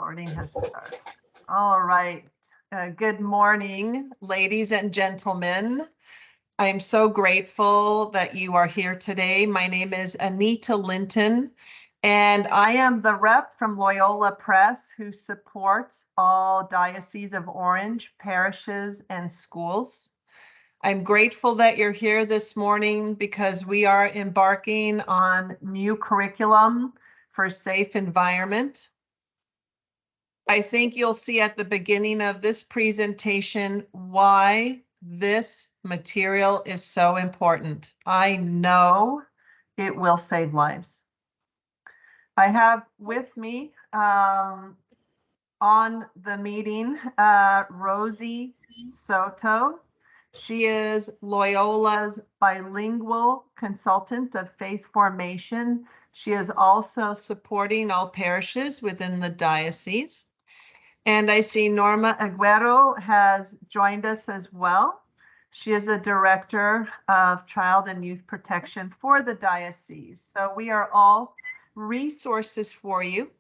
Recording has started. All right. Good morning, ladies and gentlemen. I'm so grateful that you are here today. My name is Anita Linton, and I am the rep from Loyola Press who supports all Diocese of Orange parishes and schools. I'm grateful that you're here this morning because we are embarking on new curriculum for safe environment. I think you'll see at the beginning of this presentation why this material is so important. I know it will save lives. I have with me on the meeting Rosie Soto. She is Loyola's bilingual consultant of faith formation. She is also supporting all parishes within the diocese. And I see Norma Aguero has joined us as well. She is the Director of Child and Youth Protection for the diocese. So we are all resources for you.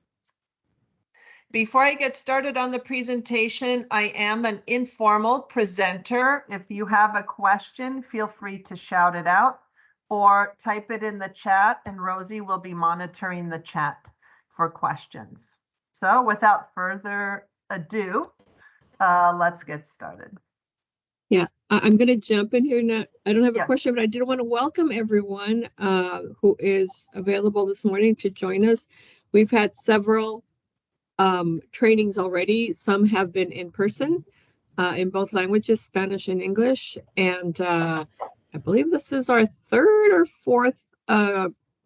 Before I get started on the presentation, I am an informal presenter. If you have a question, feel free to shout it out or type it in the chat, and Rosie will be monitoring the chat for questions. So without further ado, let's get started. Yeah, I'm going to jump in here now. I don't have a question, but I did want to welcome everyone who is available this morning to join us. We've had several trainings already. Some have been in person in both languages, Spanish and English. And I believe this is our third or fourth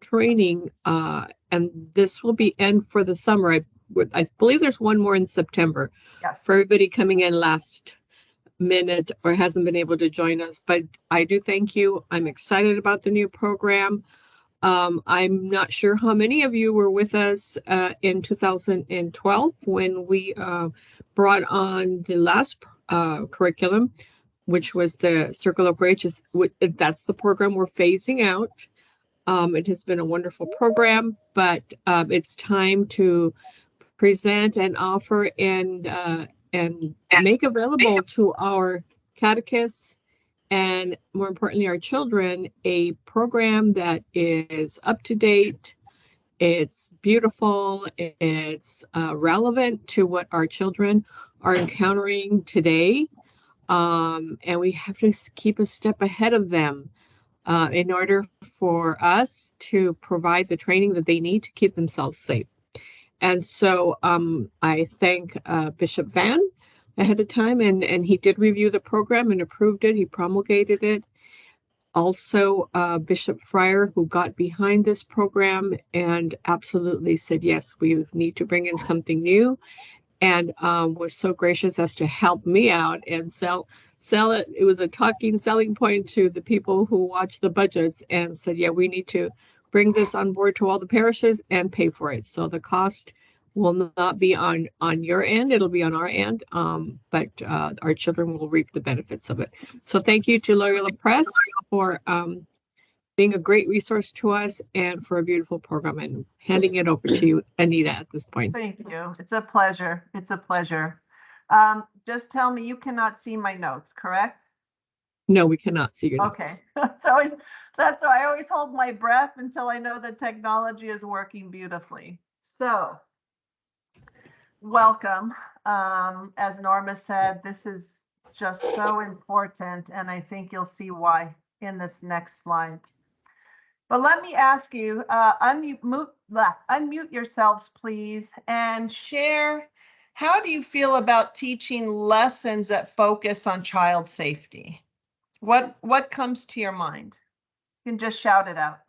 training. And this will be end for the summer. I believe there's one more in September. Yes. For everybody coming in last minute or hasn't been able to join us. But I do thank you. I'm excited about the new program. I'm not sure how many of you were with us in 2012 when we brought on the last curriculum, which was the Circle of Grace. That's the program we're phasing out. It has been a wonderful program, but it's time to present and offer and make available to our catechists and, more importantly, our children, a program that is up to date, it's beautiful, it's relevant to what our children are encountering today, and we have to keep a step ahead of them in order for us to provide the training that they need to keep themselves safe. And so I thank Bishop Van ahead of time, and he did review the program and approved it. He promulgated it. Also, Bishop Fryer, who got behind this program and absolutely said, yes, we need to bring in something new, and was so gracious as to help me out and sell it. It was a selling point to the people who watch the budgets and said, yeah, we need to bring this on board to all the parishes and pay for it. So the cost will not be on your end, it'll be on our end, but our children will reap the benefits of it. So thank you to Loyola Press for being a great resource to us and for a beautiful program, and handing it over to you, Anita, at this point. Thank you. It's a pleasure. It's a pleasure. Just tell me, you cannot see my notes, correct? No, we cannot see your notes. Okay. That's why I always hold my breath until I know the technology is working beautifully. So, welcome. As Norma said, this is just so important, and I think you'll see why in this next slide. But let me ask you, unmute yourselves, please, and share, how do you feel about teaching lessons that focus on child safety? What comes to your mind? You can just shout it out.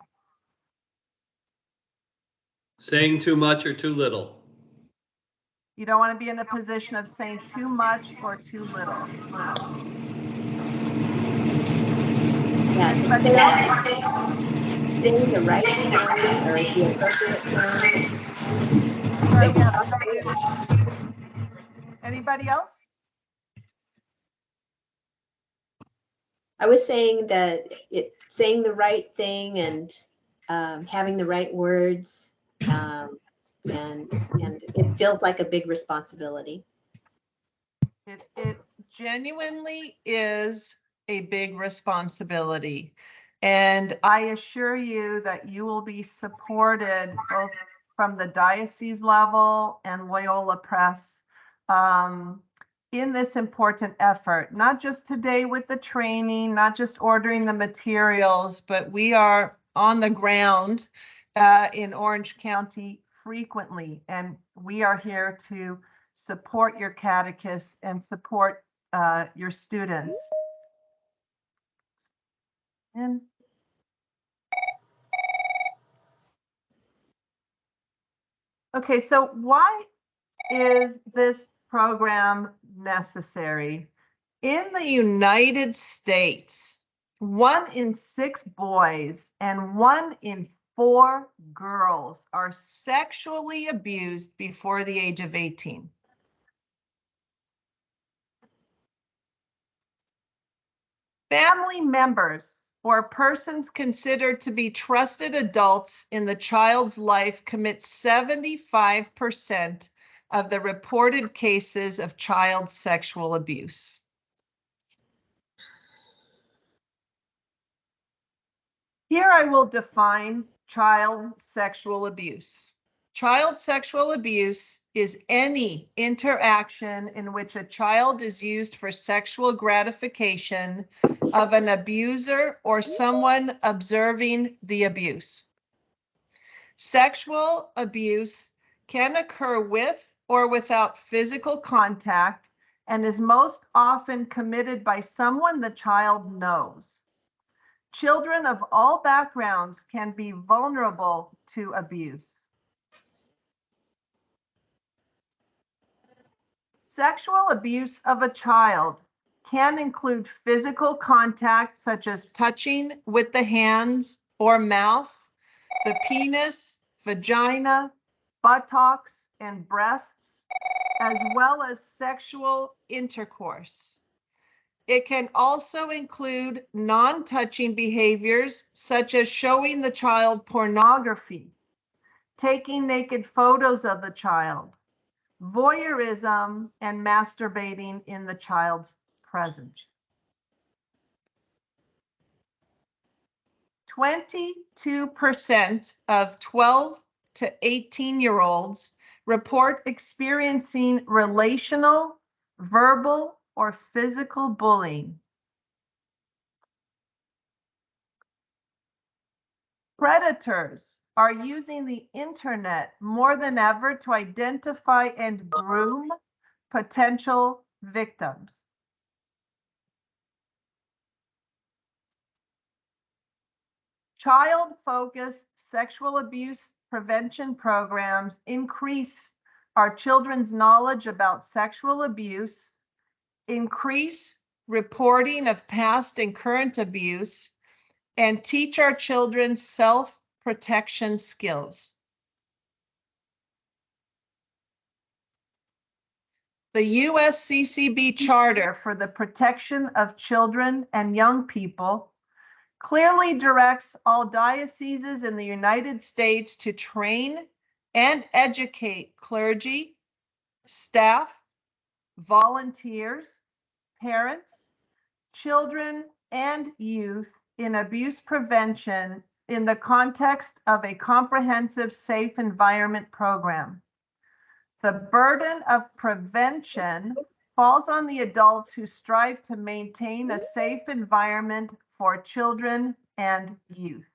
Saying too much or too little. You don't want to be in a position of saying too much or too little. Yeah, saying the right thing or the appropriate thing. Anybody else? I was saying that saying the right thing and having the right words, and it feels like a big responsibility. It genuinely is a big responsibility. And I assure you that you will be supported both from the diocese level and Loyola Press in this important effort, not just today with the training, not just ordering the materials, but we are on the ground in Orange County frequently, and we are here to support your catechists and support your students. And okay, so why is this program necessary? In the United States, 1 in 6 boys and 1 in 4 girls are sexually abused before the age of 18. Family members or persons considered to be trusted adults in the child's life commit 75% of the reported cases of child sexual abuse. Here I will define child sexual abuse. Child sexual abuse is any interaction in which a child is used for sexual gratification of an abuser or someone observing the abuse. Sexual abuse can occur with or without physical contact and is most often committed by someone the child knows. Children of all backgrounds can be vulnerable to abuse. Sexual abuse of a child can include physical contact, such as touching with the hands or mouth, the penis, vagina, buttocks, and breasts, as well as sexual intercourse. It can also include non-touching behaviors, such as showing the child pornography, taking naked photos of the child, voyeurism, and masturbating in the child's presence. 22% of 12 to 18-year-olds report experiencing relational, verbal, or physical bullying. Predators are using the internet more than ever to identify and groom potential victims. Child-focused sexual abuse prevention programs increase our children's knowledge about sexual abuse, increase reporting of past and current abuse, and teach our children self-protection skills. The USCCB Charter for the Protection of Children and Young People clearly directs all dioceses in the United States to train and educate clergy, staff, volunteers, parents, children, and youth in abuse prevention in the context of a comprehensive safe environment program. The burden of prevention falls on the adults who strive to maintain a safe environment for children and youth.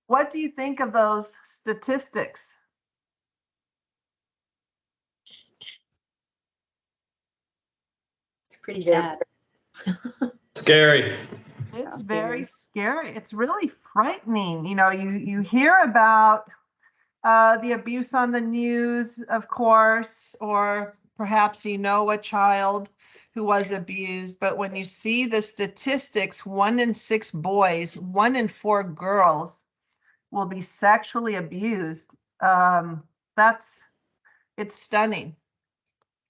What do you think of those statistics? It's pretty sad. Scary. It's very scary. It's really frightening. You know, you hear about the abuse on the news, of course, or perhaps you know a child who was abused, but when you see the statistics, 1 in 6 boys, 1 in 4 girls will be sexually abused. It's stunning.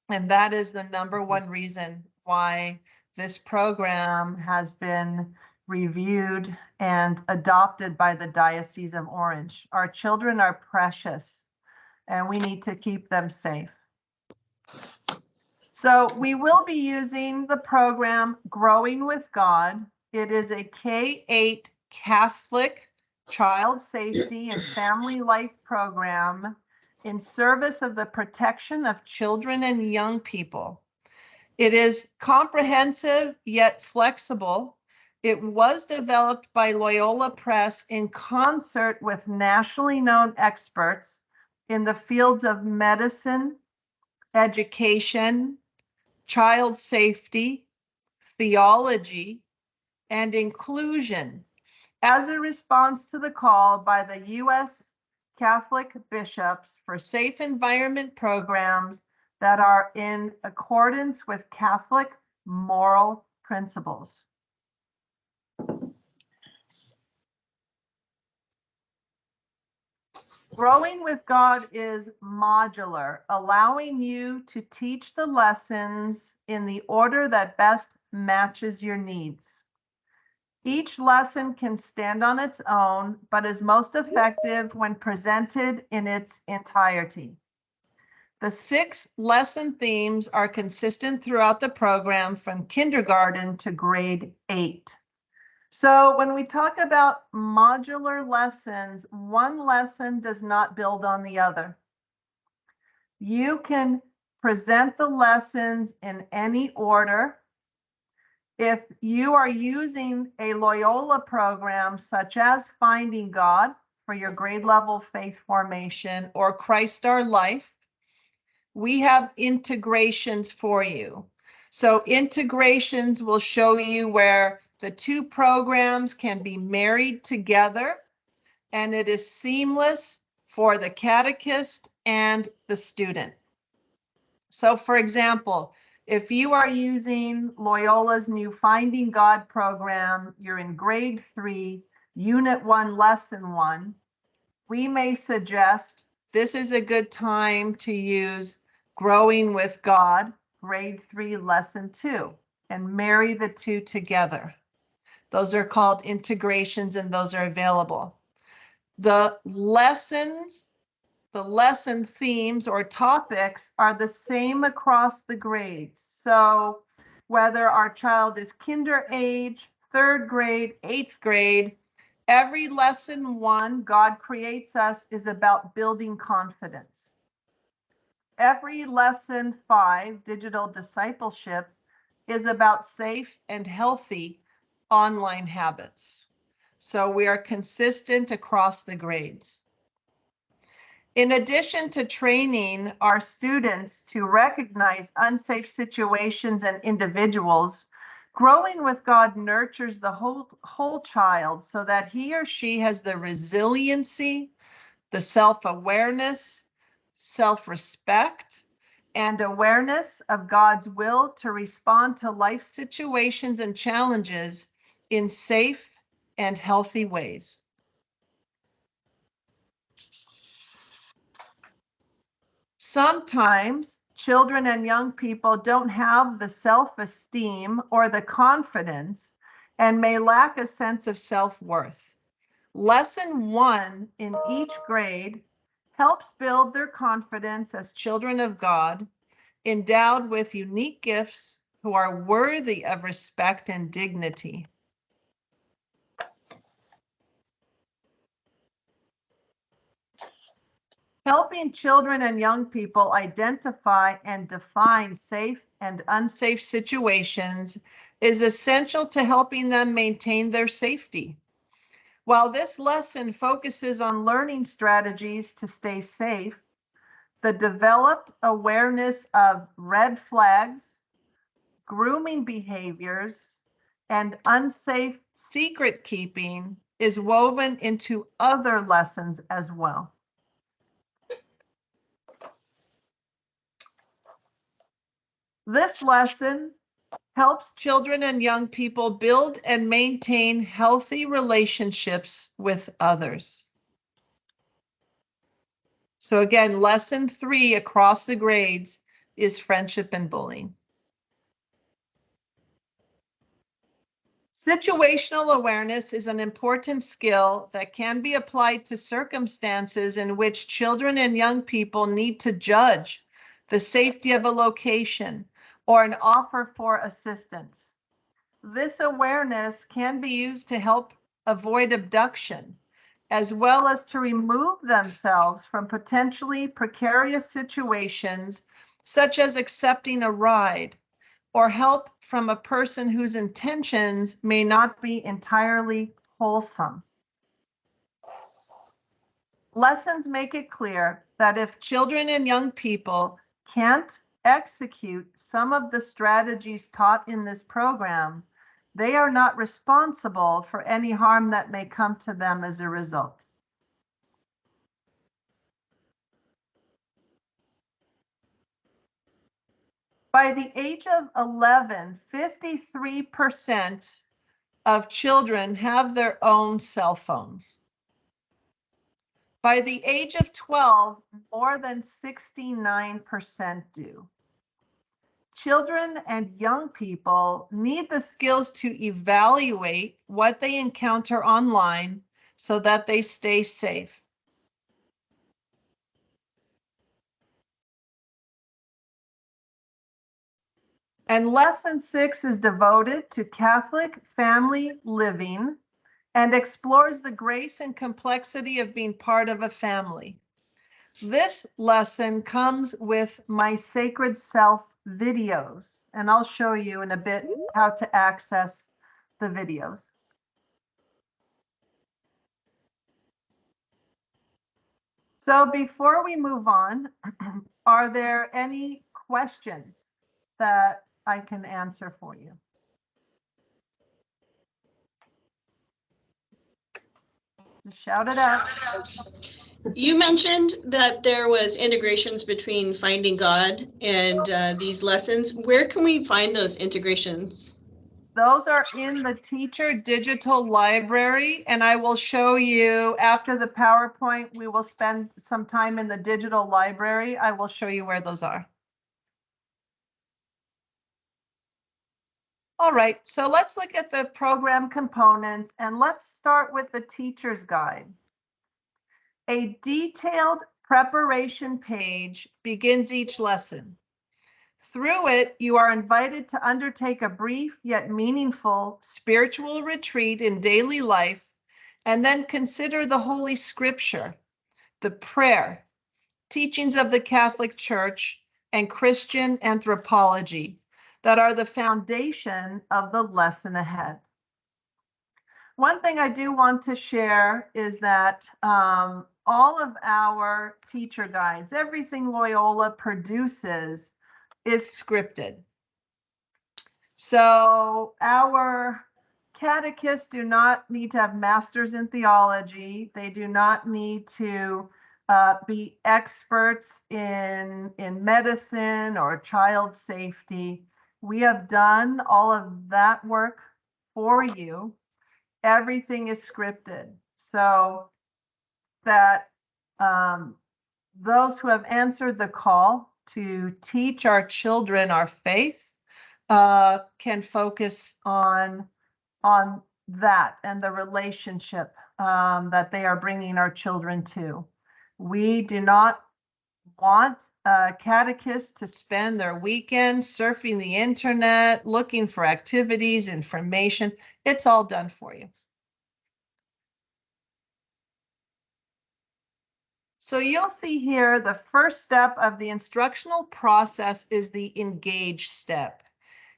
And that is the #1 reason why this program has been reviewed, and adopted by the Diocese of Orange. Our children are precious, and we need to keep them safe. So we will be using the program Growing with God. It is a K-8 Catholic child safety and family life program in service of the protection of children and young people. It is comprehensive yet flexible. It was developed by Loyola Press in concert with nationally known experts in the fields of medicine, education, child safety, theology, and inclusion as a response to the call by the U.S. Catholic bishops for safe environment programs that are in accordance with Catholic moral principles. Growing with God is modular, allowing you to teach the lessons in the order that best matches your needs. Each lesson can stand on its own, but is most effective when presented in its entirety. The 6 lesson themes are consistent throughout the program from kindergarten to grade 8. So when we talk about modular lessons, one lesson does not build on the other. You can present the lessons in any order. If you are using a Loyola program such as Finding God for your grade level faith formation or Christ Our Life, we have integrations for you. So integrations will show you where the 2 programs can be married together, and it is seamless for the catechist and the student. So for example, if you are using Loyola's new Finding God program, you're in grade 3, unit 1, lesson 1, we may suggest this is a good time to use Growing with God, grade 3, lesson 2, and marry the 2 together. Those are called integrations, and those are available. The lessons, the lesson themes or topics are the same across the grades. So whether our child is kinder age, 3rd grade, 8th grade, every lesson 1, God Creates Us, is about building confidence. Every lesson 5, digital discipleship, is about safe and healthy online habits. So we are consistent across the grades. In addition to training our students to recognize unsafe situations and individuals, Growing with God nurtures the whole child so that he or she has the resiliency, the self-awareness, self-respect, and awareness of God's will to respond to life situations and challenges in safe and healthy ways. Sometimes children and young people don't have the self-esteem or the confidence and may lack a sense of self-worth. Lesson 1 in each grade helps build their confidence as children of God, endowed with unique gifts who are worthy of respect and dignity. Helping children and young people identify and define safe and unsafe situations is essential to helping them maintain their safety. While this lesson focuses on learning strategies to stay safe, the developed awareness of red flags, grooming behaviors, and unsafe secret keeping is woven into other lessons as well. This lesson helps children and young people build and maintain healthy relationships with others. So again, lesson 3 across the grades is friendship and bullying. Situational awareness is an important skill that can be applied to circumstances in which children and young people need to judge the safety of a location or an offer for assistance. This awareness can be used to help avoid abduction, as well as to remove themselves from potentially precarious situations, such as accepting a ride or help from a person whose intentions may not be entirely wholesome. Lessons make it clear that if children and young people can't execute some of the strategies taught in this program, they are not responsible for any harm that may come to them as a result. By the age of 11, 53% of children have their own cell phones. By the age of 12, more than 69% do. Children and young people need the skills to evaluate what they encounter online so that they stay safe. And lesson 6 is devoted to Catholic family living and explores the grace and complexity of being part of a family. This lesson comes with My Sacred Self videos, and I'll show you in a bit how to access the videos. So before we move on, are there any questions that I can answer for you? Just shout it out. You mentioned that there was integrations between Finding God and these lessons. Where can we find those integrations? Those are in the teacher digital library, and I will show you after the PowerPoint. We will spend some time in the digital library. I will show you where those are. All right, so let's look at the program components, and let's start with the teacher's guide. A detailed preparation page begins each lesson. Through it, you are invited to undertake a brief yet meaningful spiritual retreat in daily life, and then consider the Holy Scripture, the prayer, teachings of the Catholic Church, and Christian anthropology that are the foundation of the lesson ahead. One thing I do want to share is that all of our teacher guides, everything Loyola produces, is scripted. So our catechists do not need to have masters in theology. They do not need to be experts in medicine or child safety. We have done all of that work for you. Everything is scripted so that those who have answered the call to teach our children our faith can focus on that and the relationship that they are bringing our children to. We do not want catechists to spend their weekends surfing the internet, looking for activities, information. It's all done for you. So you'll see here the first step of the instructional process is the engage step.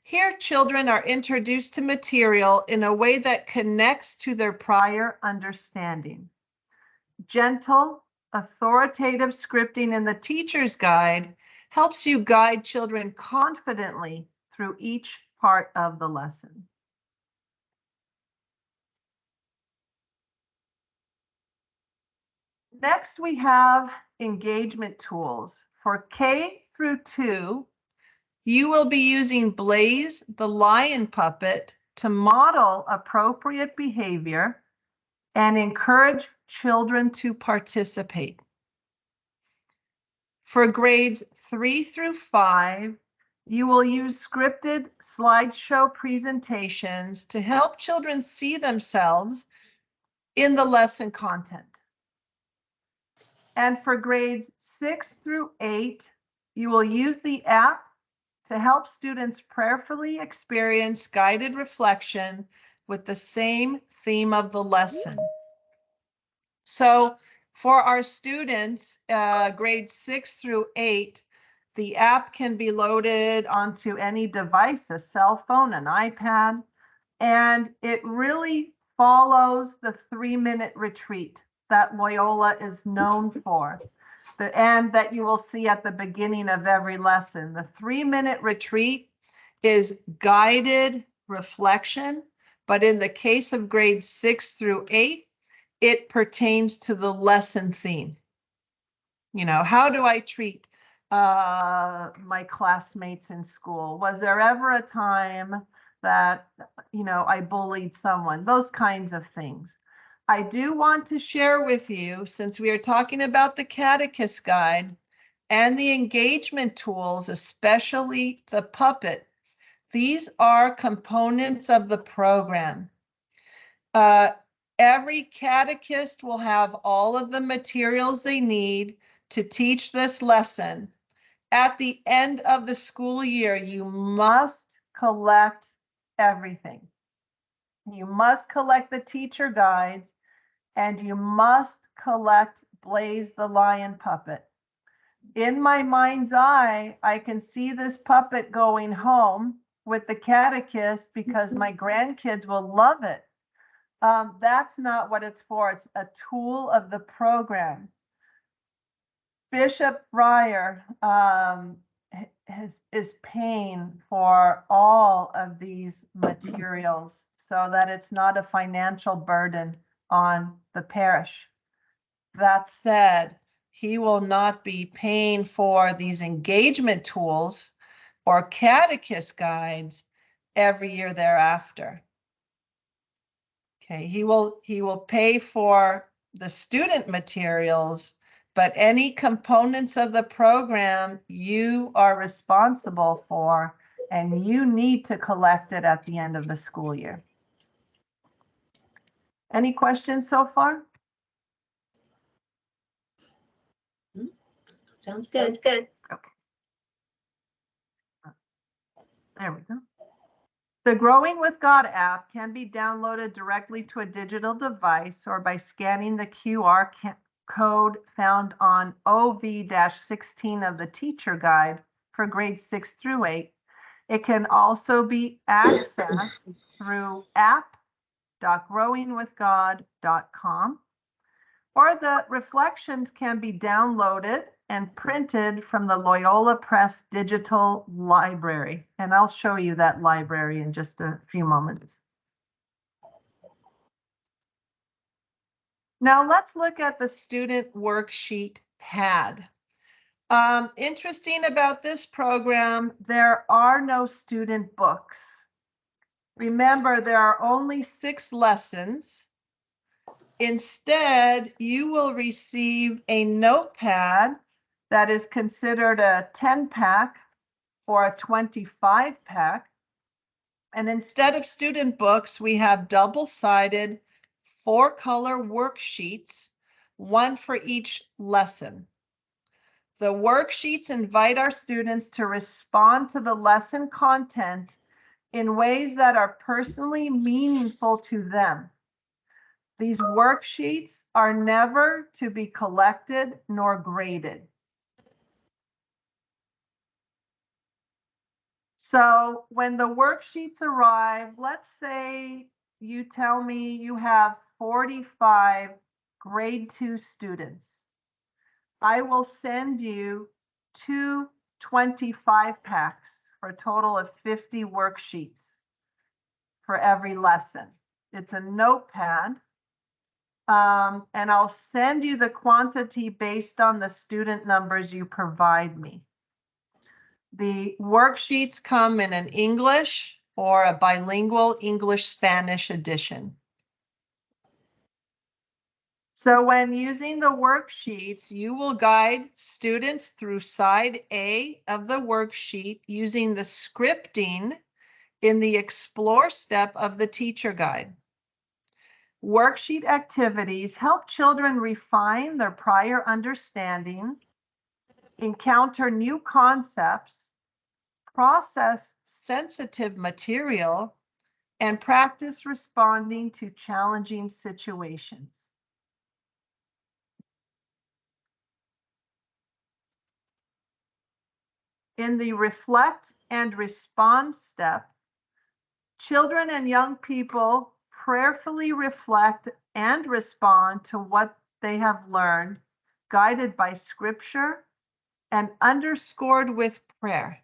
Here, children are introduced to material in a way that connects to their prior understanding. Gentle, authoritative scripting in the teacher's guide helps you guide children confidently through each part of the lesson. Next, we have engagement tools. For K through 2, you will be using Blaze, the lion puppet, to model appropriate behavior and encourage children to participate. For grades 3 through 5, You will use scripted slideshow presentations to help children see themselves in the lesson content. And for grades 6 through 8, you will use the app to help students prayerfully experience guided reflection with the same theme of the lesson. So for our students, grades 6 through 8, the app can be loaded onto any device, a cell phone, an iPad, and it really follows the 3-minute retreat that Loyola is known for, and that you will see at the beginning of every lesson. The 3-minute retreat is guided reflection, but in the case of grades 6 through 8, it pertains to the lesson theme. You know, how do I treat my classmates in school? Was there ever a time that, you know, I bullied someone? Those kinds of things. I do want to share with you, since we are talking about the Catechist Guide and the engagement tools, especially the puppet, these are components of the program. Every catechist will have all of the materials they need to teach this lesson. At the end of the school year, you must collect everything. You must collect the teacher guides, and you must collect Blaze the Lion puppet. In my mind's eye, I can see this puppet going home with the catechist because my grandkids will love it. That's not what it's for. It's a tool of the program. Bishop Breyer is paying for all of these materials so that it's not a financial burden on the parish. That said, he will not be paying for these engagement tools or catechist guides every year thereafter. Okay, he will pay for the student materials, but any components of the program you are responsible for, and you need to collect it at the end of the school year. Any questions so far? Sounds good. Okay. There we go. The Growing with God app can be downloaded directly to a digital device or by scanning the QR code found on OV-16 of the teacher guide for grades 6 through 8. It can also be accessed through app.growingwithgod.com, or the reflections can be downloaded and printed from the Loyola Press digital library. And I'll show you that library in just a few moments. Now let's look at the student worksheet pad. Interesting about this program, there are no student books. Remember, there are only 6 lessons. Instead, you will receive a notepad that is considered a 10-pack or a 25-pack. And instead of student books, we have double-sided 4-color worksheets, one for each lesson. The worksheets invite our students to respond to the lesson content in ways that are personally meaningful to them. These worksheets are never to be collected nor graded. So when the worksheets arrive, let's say you tell me you have 45 grade 2 students. I will send you 2 25-packs for a total of 50 worksheets for every lesson. It's a notepad. And I'll send you the quantity based on the student numbers you provide me. The worksheets come in an English or a bilingual English-Spanish edition. So when using the worksheets, you will guide students through side A of the worksheet using the scripting in the Explore step of the teacher guide. Worksheet activities help children refine their prior understanding, encounter new concepts, process sensitive material, and practice responding to challenging situations. In the Reflect and Respond step, children and young people prayerfully reflect and respond to what they have learned, guided by scripture and underscored with prayer.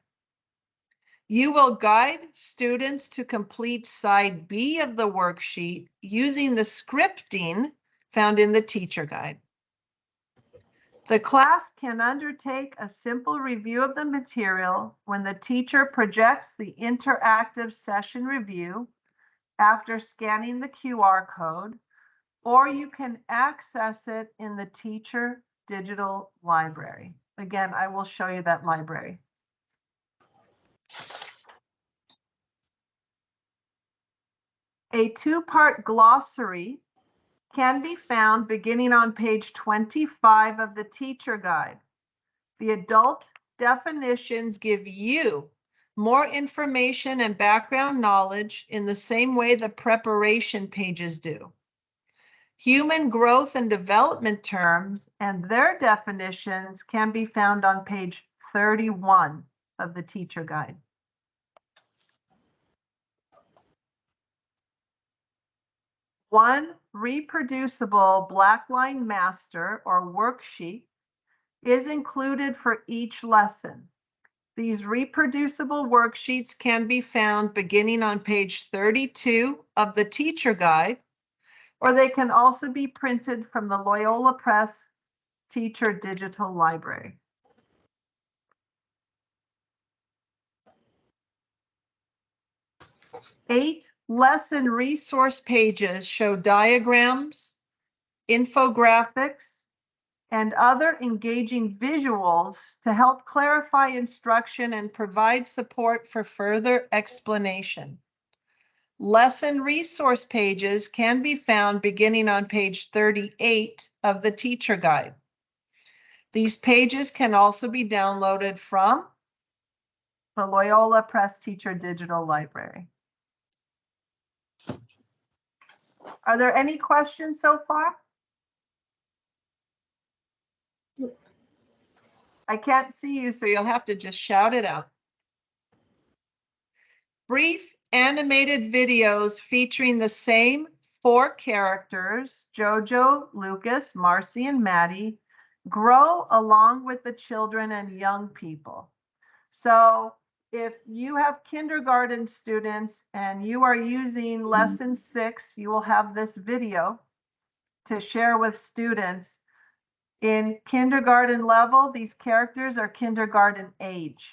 You will guide students to complete side B of the worksheet using the scripting found in the teacher guide. The class can undertake a simple review of the material when the teacher projects the interactive session review after scanning the QR code, or you can access it in the teacher digital library. Again, I will show you that library. A two-part glossary can be found beginning on page 25 of the teacher guide. The adult definitions give you more information and background knowledge in the same way the preparation pages do. Human growth and development terms and their definitions can be found on page 31 of the teacher guide. One reproducible blackline master or worksheet is included for each lesson. These reproducible worksheets can be found beginning on page 32 of the teacher guide, or they can also be printed from the Loyola Press Teacher Digital Library. Eight lesson resource pages show diagrams, infographics, and other engaging visuals to help clarify instruction and provide support for further explanation. Lesson resource pages can be found beginning on page 38 of the teacher guide. These pages can also be downloaded from the Loyola Press Teacher Digital Library. Are there any questions so far? I can't see you, so you'll have to just shout it out. Brief animated videos featuring the same 4 characters, Jojo, Lucas, Marcy, and Maddie, grow along with the children and young people. So if you have kindergarten students and you are using lesson 6, you will have this video to share with students. In kindergarten level, these characters are kindergarten age.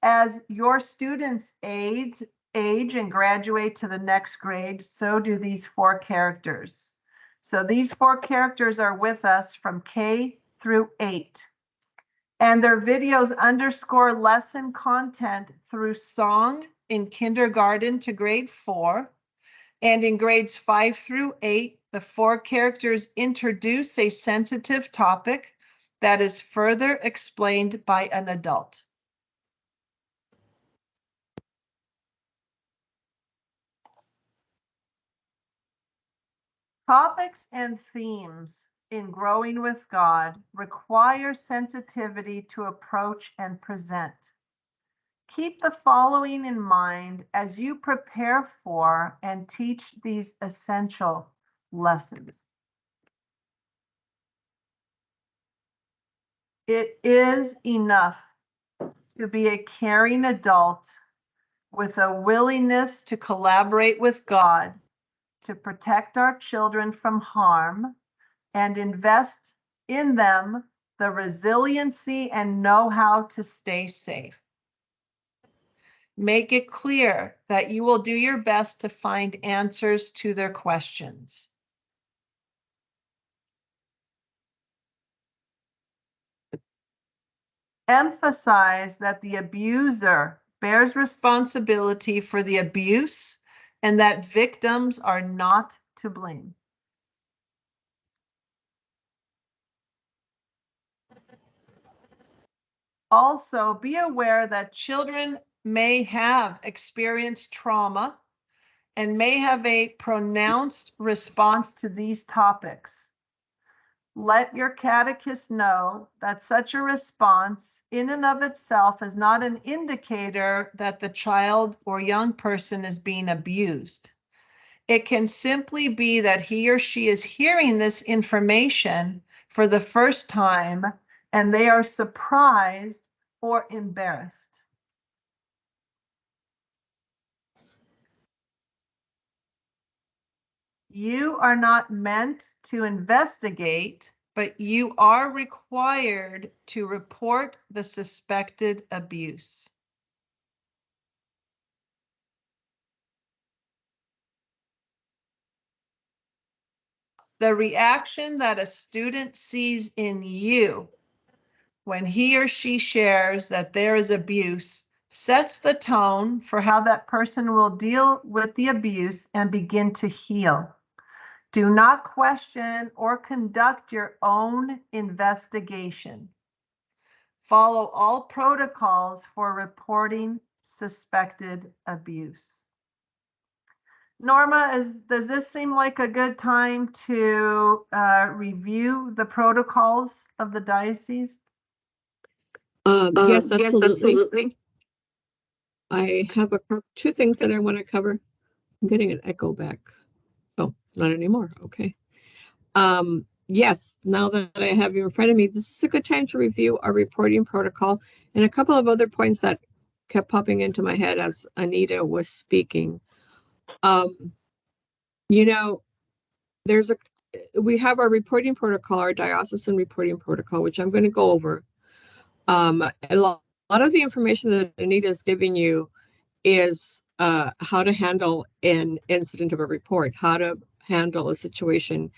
As your students age and graduate to the next grade, so do these 4 characters. So these 4 characters are with us from K through 8. And their videos underscore lesson content through song in kindergarten to grade 4. And in grades 5 through 8, the 4 characters introduce a sensitive topic that is further explained by an adult. Topics and themes in Growing with God require sensitivity to approach and present. Keep the following in mind as you prepare for and teach these essential lessons. It is enough to be a caring adult with a willingness to collaborate with God to protect our children from harm and invest in them the resiliency and know-how to stay safe. Make it clear that you will do your best to find answers to their questions. Emphasize that the abuser bears responsibility for the abuse and that victims are not to blame. Also, be aware that children may have experienced trauma and may have a pronounced response to these topics. Let your catechist know that such a response in and of itself is not an indicator that the child or young person is being abused. It can simply be that he or she is hearing this information for the first time and they are surprised or embarrassed. You are not meant to investigate, but you are required to report the suspected abuse. The reaction that a student sees in you when he or she shares that there is abuse sets the tone for how that person will deal with the abuse and begin to heal. Do not question or conduct your own investigation. Follow all protocols for reporting suspected abuse. Norma, does this seem like a good time to review the protocols of the diocese? Yes, absolutely. I have two things that I want to cover. I'm getting an echo back. Oh, not anymore. Okay. Yes, now that I have you in front of me, this is a good time to review our reporting protocol and a couple of other points that kept popping into my head as Anita was speaking. You know, we have our reporting protocol, our diocesan reporting protocol, which I'm going to go over. A lot of the information that Anita is giving you is how to handle an incident of a report, how to handle a situation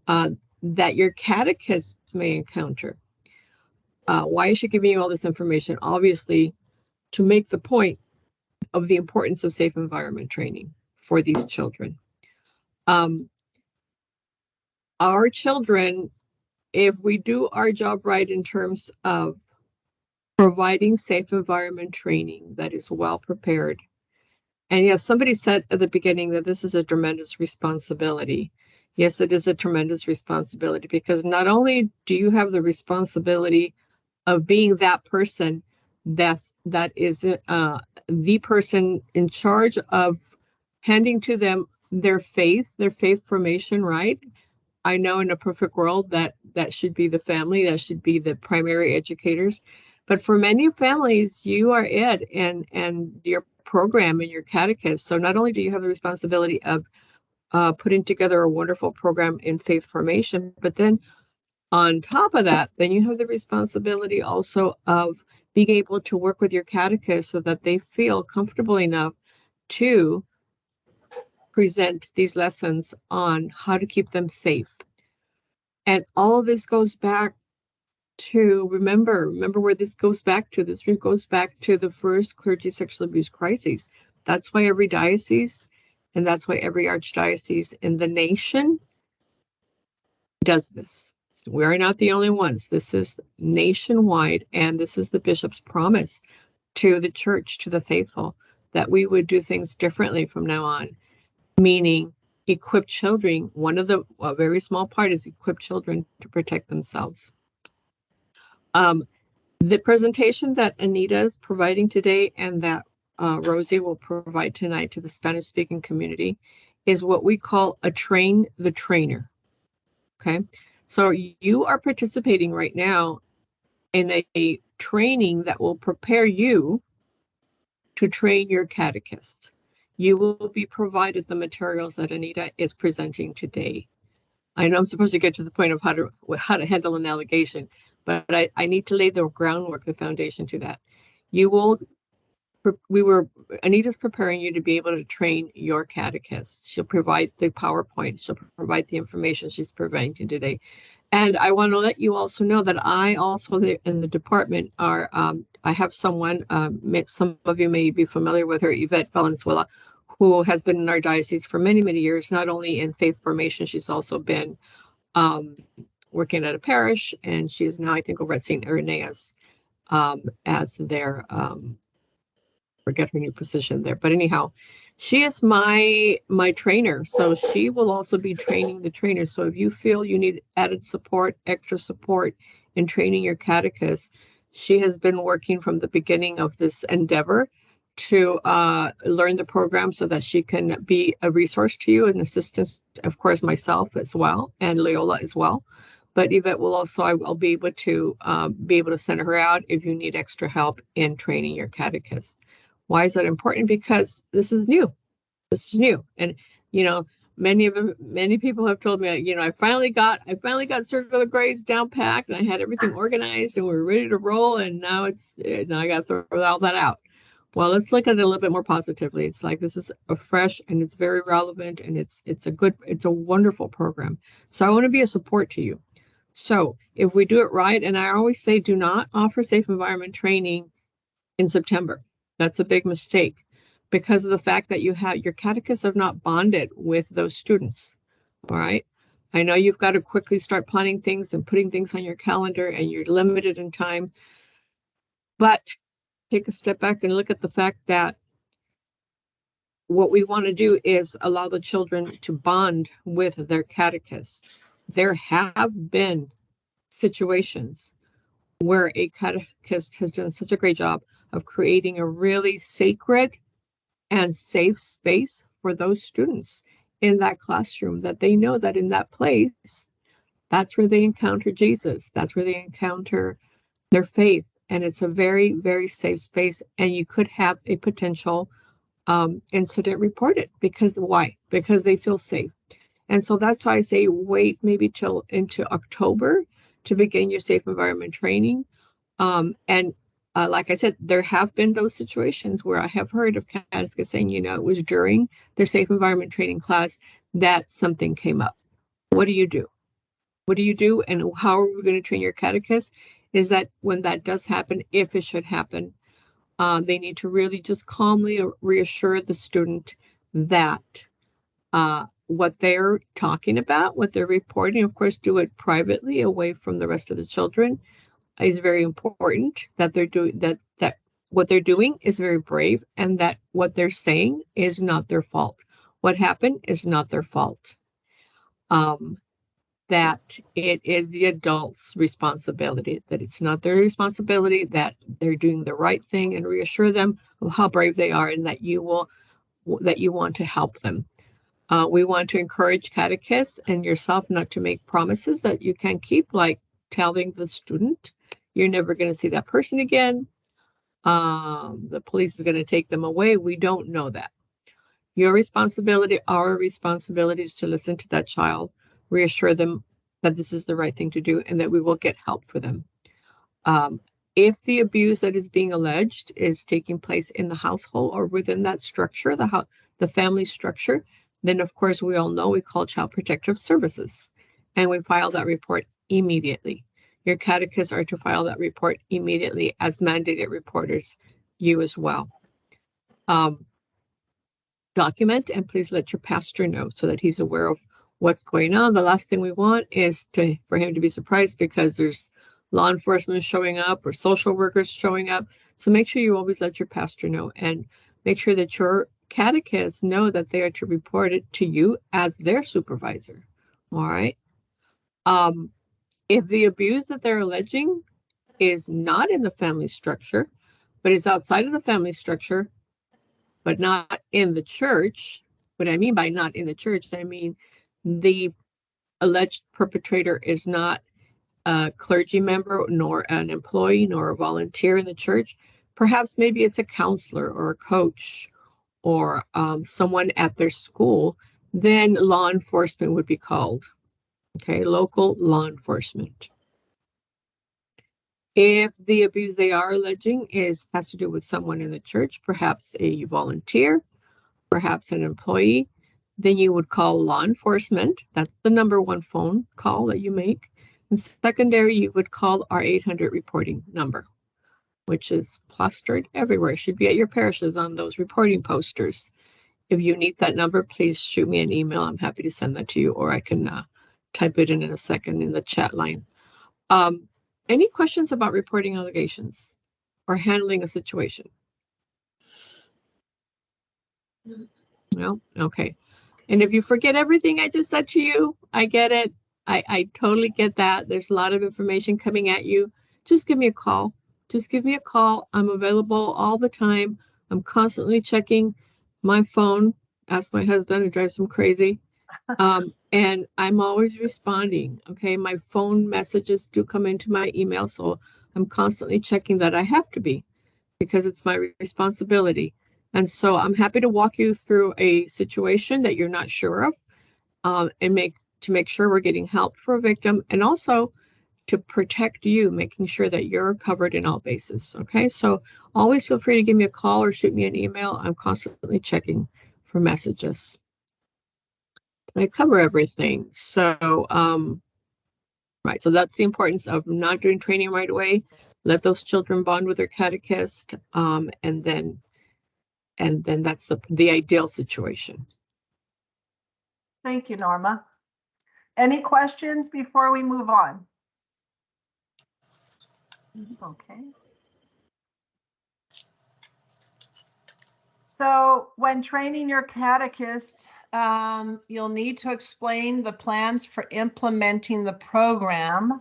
that your catechists may encounter. Why is she giving you all this information? Obviously, to make the point of the importance of safe environment training for these children. Our children, if we do our job right in terms of providing safe environment training that is well prepared. And yes, somebody said at the beginning that this is a tremendous responsibility. Yes, it is a tremendous responsibility because not only do you have the responsibility of being that person that is the person in charge of handing to them their faith formation, right? I know in a perfect world that should be the family, that should be the primary educators. But for many families, you are it and your program and your catechist. So not only do you have the responsibility of putting together a wonderful program in faith formation, but then on top of that, then you have the responsibility also of being able to work with your catechist so that they feel comfortable enough to present these lessons on how to keep them safe. And all of this goes back to remember where this goes back to. This goes back to the first clergy sexual abuse crises. That's why every diocese and that's why every archdiocese in the nation does this. We are not the only ones. This is nationwide, and this is the bishop's promise to the church, to the faithful, that we would do things differently from now on, meaning equip children. One of the very small part is equip children to protect themselves. The presentation that Anita is providing today and that Rosie will provide tonight to the Spanish-speaking community is what we call a train the trainer. Okay, so you are participating right now in a training that will prepare you to train your catechist. You will be provided the materials that Anita is presenting today. I know I'm supposed to get to the point of how to handle an allegation, but I need to lay the groundwork, the foundation to that. Anita's preparing you to be able to train your catechist. She'll provide the PowerPoint. She'll provide the information she's providing today. And I want to let you also know that I also in the department are, I have someone, some of you may be familiar with her, Yvette Valenzuela, who has been in our diocese for many, many years, not only in faith formation, she's also been working at a parish, and she is now, I think, over at St. Irenaeus as their, forget her new position there. But anyhow, she is my trainer. So she will also be training the trainers. So if you feel you need added support, extra support in training your catechist, she has been working from the beginning of this endeavor to learn the program so that she can be a resource to you, an assistant, of course, myself as well, and Loyola as well. But Yvette will also, I'll be able to send her out if you need extra help in training your catechist. Why is that important? Because this is new. This is new. And, you know, many people have told me, you know, I finally got Circle of Grace down packed, and I had everything organized and we were ready to roll. And now now I got to throw all that out. Well, let's look at it a little bit more positively. It's like, this is a fresh and it's very relevant, and it's a wonderful program. So I want to be a support to you. So if we do it right, and I always say, do not offer safe environment training in September. That's a big mistake because of the fact that your catechists have not bonded with those students. All right. I know you've got to quickly start planning things and putting things on your calendar, and you're limited in time, but take a step back and look at the fact that what we want to do is allow the children to bond with their catechists. There have been situations where a catechist has done such a great job of creating a really sacred and safe space for those students in that classroom, that they know that in that place, that's where they encounter Jesus. That's where they encounter their faith. And it's a very, very safe space. And you could have a potential incident reported. Because why? Because they feel safe. And so that's why I say wait maybe till into October to begin your safe environment training. Like I said, there have been those situations where I have heard of catechists saying, you know, it was during their safe environment training class that something came up. What do you do? What do you do? And how are we going to train your catechist? Is that when that does happen, if it should happen, they need to really just calmly reassure the student that what they're talking about, what they're reporting, of course, do it privately away from the rest of the children, is very important, that they're doing that what they're doing is very brave, and that what they're saying is not their fault. What happened is not their fault. That it is the adult's responsibility, that it's not their responsibility, that they're doing the right thing, and reassure them of how brave they are, and that you want to help them. We want to encourage catechists and yourself not to make promises that you can't keep, like telling the student you're never going to see that person again. The police is going to take them away. We don't know that. Your responsibility, our responsibility, is to listen to that child, reassure them that this is the right thing to do, and that we will get help for them. If the abuse that is being alleged is taking place in the household or within that structure, the family structure, then of course we all know we call Child Protective Services, and we file that report immediately. Your catechists are to file that report immediately as mandated reporters, you as well. Document, and please let your pastor know so that he's aware of what's going on. The last thing we want is for him to be surprised because there's law enforcement showing up or social workers showing up. So make sure you always let your pastor know, and make sure that your catechists know that they are to report it to you as their supervisor. All right. If the abuse that they're alleging is not in the family structure, but is outside of the family structure, but not in the church, what I mean by not in the church, I mean the alleged perpetrator is not a clergy member, nor an employee, nor a volunteer in the church. Perhaps maybe it's a counselor or a coach or someone at their school, then law enforcement would be called. Okay, local law enforcement. If the abuse they are alleging has to do with someone in the church, perhaps a volunteer, perhaps an employee, then you would call law enforcement. That's the #1 phone call that you make. In secondary, you would call our 800 reporting number, which is plastered everywhere. It should be at your parishes on those reporting posters. If you need that number, please shoot me an email. I'm happy to send that to you, or I can type it in a second in the chat line. Any questions about reporting allegations or handling a situation? No? Okay. And if you forget everything I just said to you, I get it. I totally get that. There's a lot of information coming at you. Just give me a call. Just give me a call. I'm available all the time. I'm constantly checking my phone. Ask my husband, who drives him crazy. And I'm always responding. Okay. My phone messages do come into my email. So I'm constantly checking that. I have to be, because it's my responsibility. And so I'm happy to walk you through a situation that you're not sure of, and make sure we're getting help for a victim, and also to protect you, making sure that you're covered in all bases. Okay, so always feel free to give me a call or shoot me an email. I'm constantly checking for messages. I cover everything. So, right. So that's the importance of not doing training right away. Let those children bond with their catechist, and then that's the ideal situation. Thank you, Norma. Any questions before we move on? Okay. So when training your catechist, you'll need to explain the plans for implementing the program,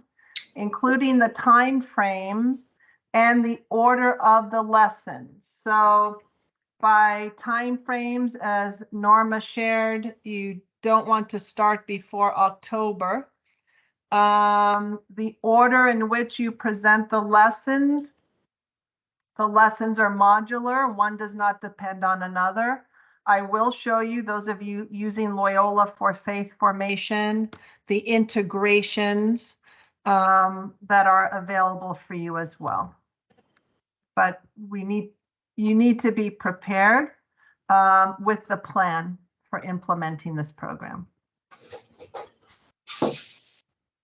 including the time frames and the order of the lessons. So by time frames, as Norma shared, you don't want to start before October. The order in which you present the lessons are modular. One does not depend on another. I will show you, those of you using Loyola for faith formation, the integrations that are available for you as well. But you need to be prepared with the plan for implementing this program.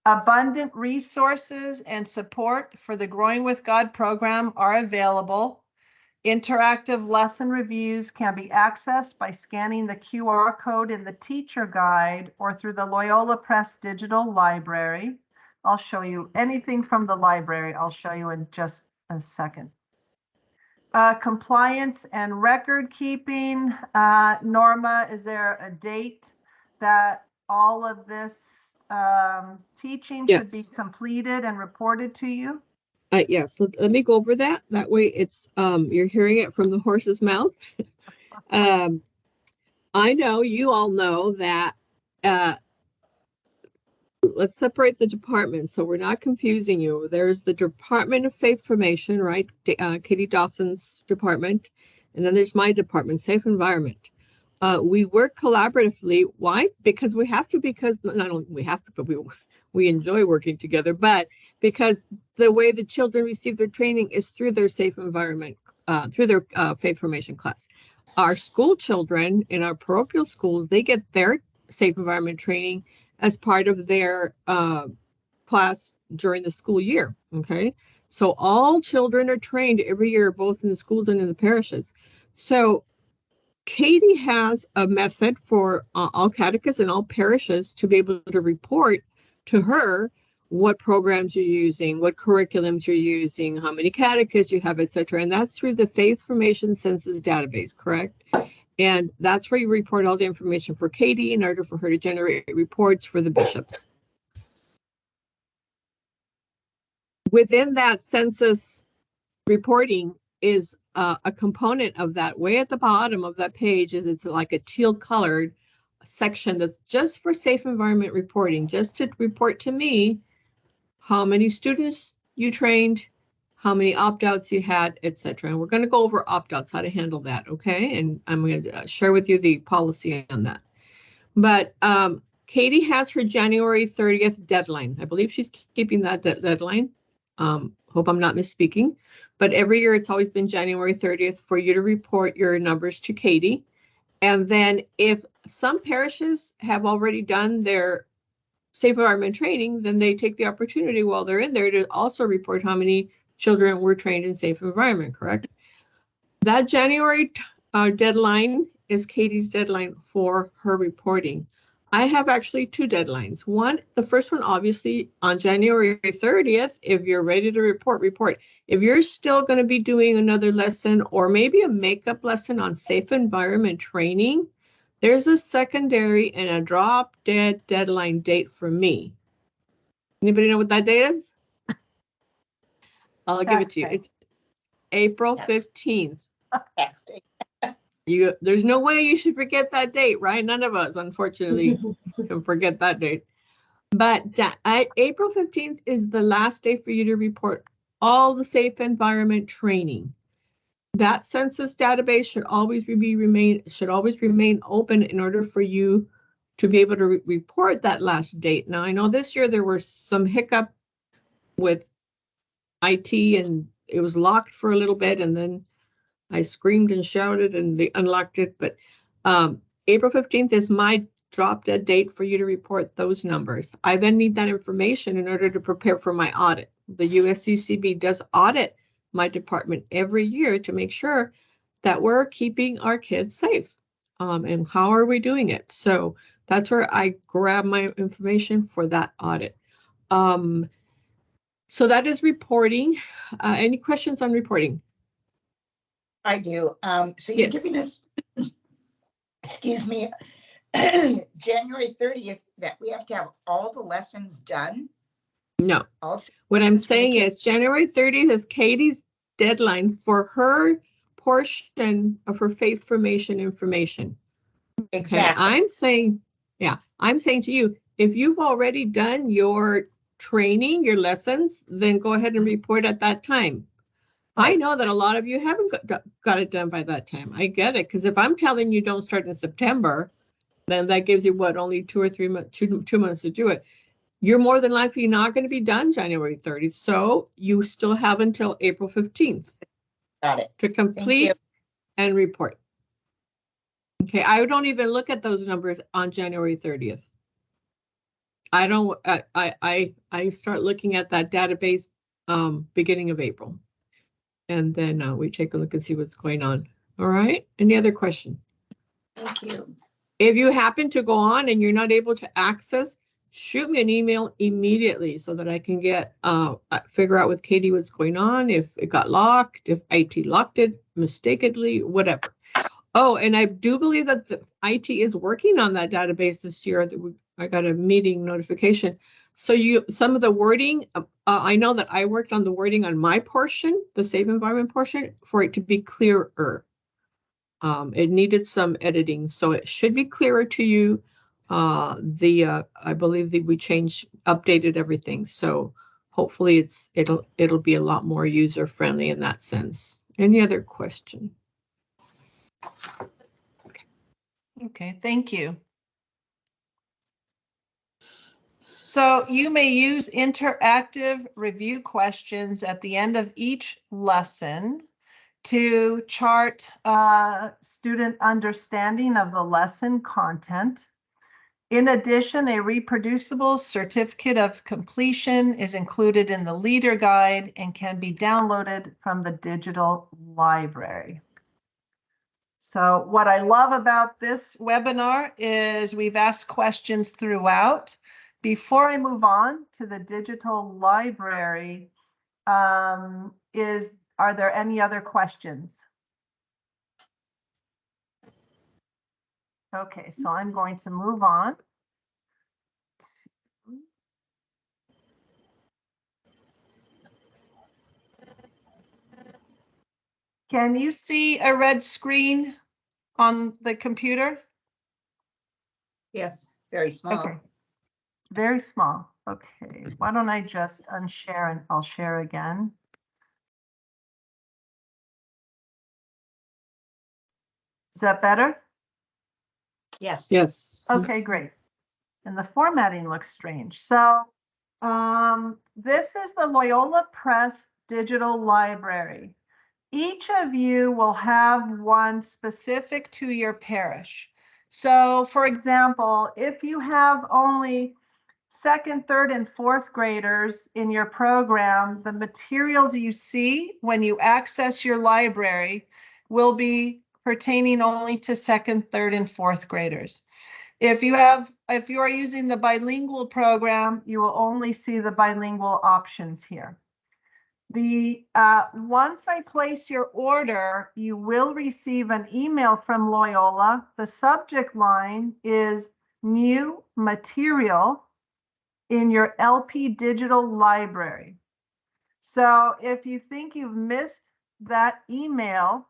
Abundant resources and support for the Growing with God program are available. Interactive lesson reviews can be accessed by scanning the QR code in the teacher guide or through the Loyola Press digital library. I'll show you anything from the library. I'll show you in just a second. Compliance and record keeping. Norma, is there a date that all of this teaching should be completed and reported to you? Yes, let me go over that. That way it's you're hearing it from the horse's mouth. I know you all know that let's separate the departments so we're not confusing you. There's the Department of Faith Formation, right? Katie Dawson's department. And then there's my department, Safe Environment. We work collaboratively. Why? Because we have to, because not only we have to, but we enjoy working together, but because the way the children receive their training is through their Safe Environment, through their faith formation class. Our school children in our parochial schools, they get their Safe Environment training as part of their class during the school year. Okay, so all children are trained every year, both in the schools and in the parishes. So Katie has a method for all catechists and all parishes to be able to report to her what programs you're using, what curriculums you're using, how many catechists you have, etc. And that's through the Faith Formation Census database, correct? And that's where you report all the information for Katie in order for her to generate reports for the bishops. Within that census reporting is a component of that. Way at the bottom of that page is it's like a teal colored section that's just for safe environment reporting, just to report to me how many students you trained, how many opt-outs you had, etc. And we're going to go over opt-outs, how to handle that, okay? And I'm going to share with you the policy on that. But Katie has her January 30th deadline. I believe she's keeping that deadline. Hope I'm not misspeaking. But every year it's always been January 30th for you to report your numbers to Katie. And then if some parishes have already done their safe environment training, then they take the opportunity while they're in there to also report how many children were trained in safe environment, correct? That January deadline is Katie's deadline for her reporting. I have actually two deadlines. The first one, obviously, on January 30th, if you're ready to report. If you're still going to be doing another lesson or maybe a makeup lesson on safe environment training, there's a secondary and a drop dead deadline date for me. Anybody know what that date is? I'll give it to you. It's April 15th. There's no way you should forget that date, right? None of us, unfortunately, can forget that date. But April 15th is the last day for you to report all the safe environment training. That census database should always remain open in order for you to be able to report that last date. Now, I know this year there was some hiccup with IT and it was locked for a little bit, and then I screamed and shouted and they unlocked it. But April 15th is my drop dead date for you to report those numbers. I then need that information in order to prepare for my audit. The USCCB does audit my department every year to make sure that we're keeping our kids safe. And how are we doing it? So that's where I grab my information for that audit. So that is reporting. Any questions on reporting? I do. So you're Yes. giving us, excuse me, January 30th, that we have to have all the lessons done? No. Also, What I'm saying is January 30th is Katie's deadline for her portion of her faith formation information. exactly. Okay? I'm saying to you, if you've already done your training, your lessons, then go ahead and report at that time. I know that a lot of you haven't got it done by that time. I get it. Because if I'm telling you don't start in September, then that gives you what, only 2 or 3 months, 2 months to do it. You're more than likely not going to be done January 30th. So you still have until April 15th. Got it. To complete and report. Okay, I don't even look at those numbers on January 30th. I don't, I start looking at that database beginning of April. And then we take a look and see what's going on. All right, any other question? Thank you. If you happen to go on and you're not able to access, shoot me an email immediately so that I can get figure out with Katie what's going on, if it got locked, if IT locked it mistakenly, whatever. Oh, and I do believe that the IT is working on that database this year. I got a meeting notification. So some of the wording, I know that I worked on the wording on my portion, the safe environment portion, for it to be clearer. It needed some editing, so it should be clearer to you. I believe that we updated everything, so hopefully it'll be a lot more user friendly in that sense. Any other question? Okay, thank you. So you may use interactive review questions at the end of each lesson to chart student understanding of the lesson content. In addition, a reproducible certificate of completion is included in the leader guide and can be downloaded from the digital library. So what I love about this webinar is we've asked questions throughout. Before I move on to the digital library, are there any other questions? Okay, so I'm going to move on. Can you see a red screen on the computer? Yes, very small. Okay, very small. Okay, why don't I just unshare and I'll share again. Is that better? Yes. Yes. Okay, great. And the formatting looks strange. So this is the Loyola Press digital library. Each of you will have one specific to your parish. So for example, if you have only second, third, and fourth graders in your program, the materials you see when you access your library will be pertaining only to second, third, and fourth graders. If you are using the bilingual program, you will only see the bilingual options here. Once I place your order, you will receive an email from Loyola. The subject line is new material in your LP digital library. So if you think you've missed that email,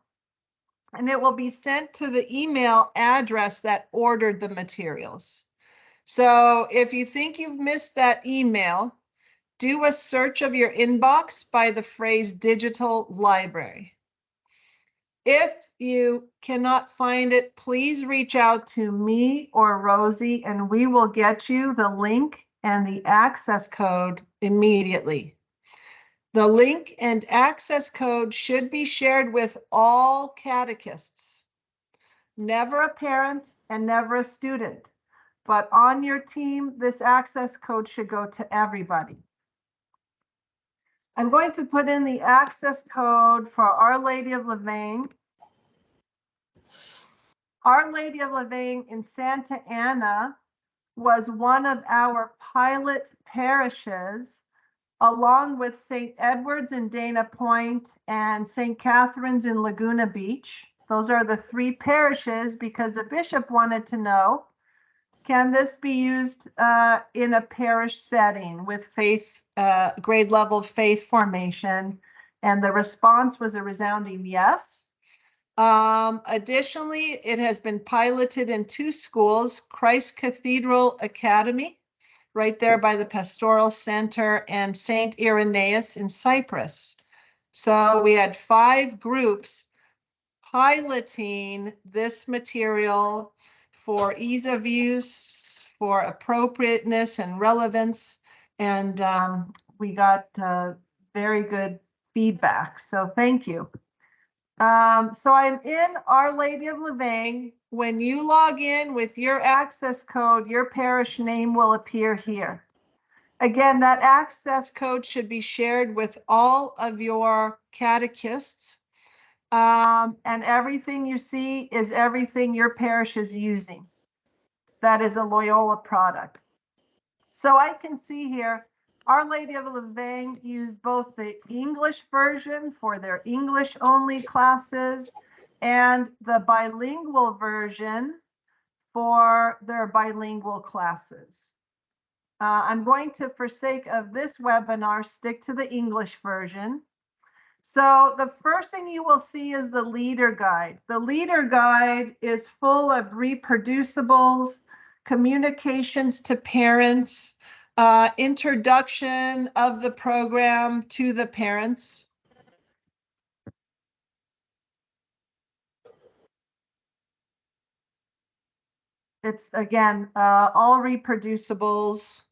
and it will be sent to the email address that ordered the materials. So if you think you've missed that email, do a search of your inbox by the phrase digital library. If you cannot find it, please reach out to me or Rosie, and we will get you the link and the access code immediately. The link and access code should be shared with all catechists, never a parent and never a student. But on your team, this access code should go to everybody. I'm going to put in the access code for Our Lady of Louvain. Our Lady of Louvain in Santa Ana was one of our pilot parishes, along with St. Edward's in Dana Point and St. Catherine's in Laguna Beach. Those are the three parishes because the bishop wanted to know, can this be used in a parish setting with faith, grade level faith formation? And the response was a resounding yes. Additionally, it has been piloted in 2 schools, Christ Cathedral Academy, right there by the Pastoral Center, and St. Irenaeus in Cyprus. So we had 5 groups piloting this material for ease of use, for appropriateness and relevance, and we got very good feedback. So thank you. So I'm in Our Lady of Louvain. When you log in with your access code, your parish name will appear here. Again, that access code should be shared with all of your catechists. And everything you see is everything your parish is using. That is a Loyola product. So I can see here, Our Lady of Louvain used both the English version for their English only classes and the bilingual version for their bilingual classes. I'm going to, for sake of this webinar, stick to the English version. So the first thing you will see is the leader guide. The leader guide is full of reproducibles, communications to parents, introduction of the program to the parents. It's, again, all reproducibles.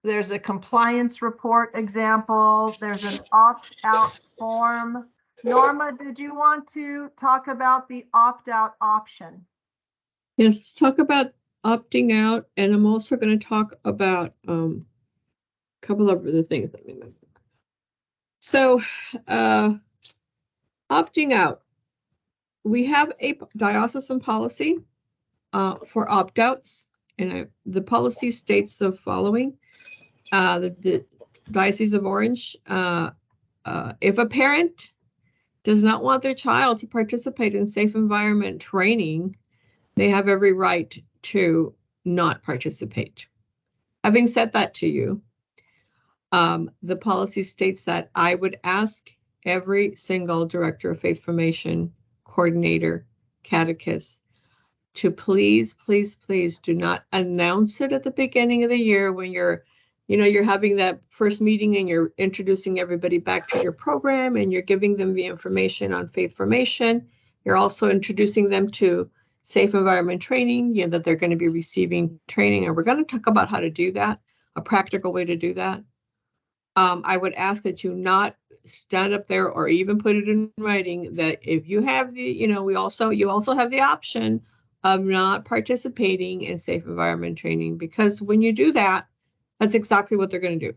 There's a compliance report example. There's an opt-out form. Norma, did you want to talk about the opt-out option? Yes, let's talk about opting out, and I'm also going to talk about a couple of other things. So, opting out. We have a diocesan policy for opt-outs, and the policy states the following. The Diocese of Orange, if a parent does not want their child to participate in safe environment training, they have every right to not participate. Having said that to you, the policy states that I would ask every single director of faith formation, coordinator, catechist, to please, please, please do not announce it at the beginning of the year when you're having that first meeting and you're introducing everybody back to your program and you're giving them the information on faith formation. You're also introducing them to safe environment training, that they're going to be receiving training. And we're going to talk about how to do that, a practical way to do that. I would ask that you not stand up there or even put it in writing that if you have the, you also have the option of not participating in safe environment training, because when you do that, that's exactly what they're going to do.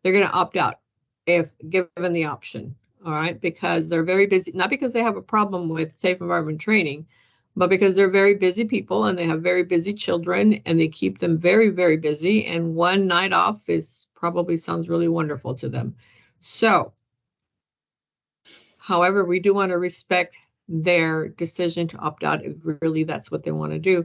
They're going to opt out if given the option. All right, because they're very busy, not because they have a problem with safe environment training, but because they're very busy people and they have very busy children and they keep them very, very busy. And one night off is probably sounds really wonderful to them. So, however, we do want to respect their decision to opt out if really that's what they want to do.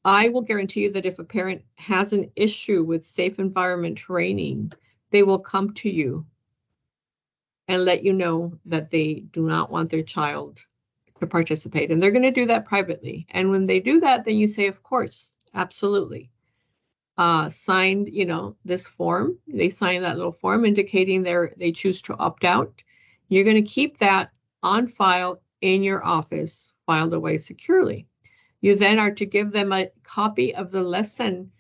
I will guarantee you that if a parent has an issue with safe environment training, they will come to you and let you know that they do not want their child to participate. And they're going to do that privately. And when they do that, then you say, of course, absolutely. Signed, this form. They sign that little form indicating they choose to opt out. You're going to keep that on file in your office, filed away securely. You then are to give them a copy of the lesson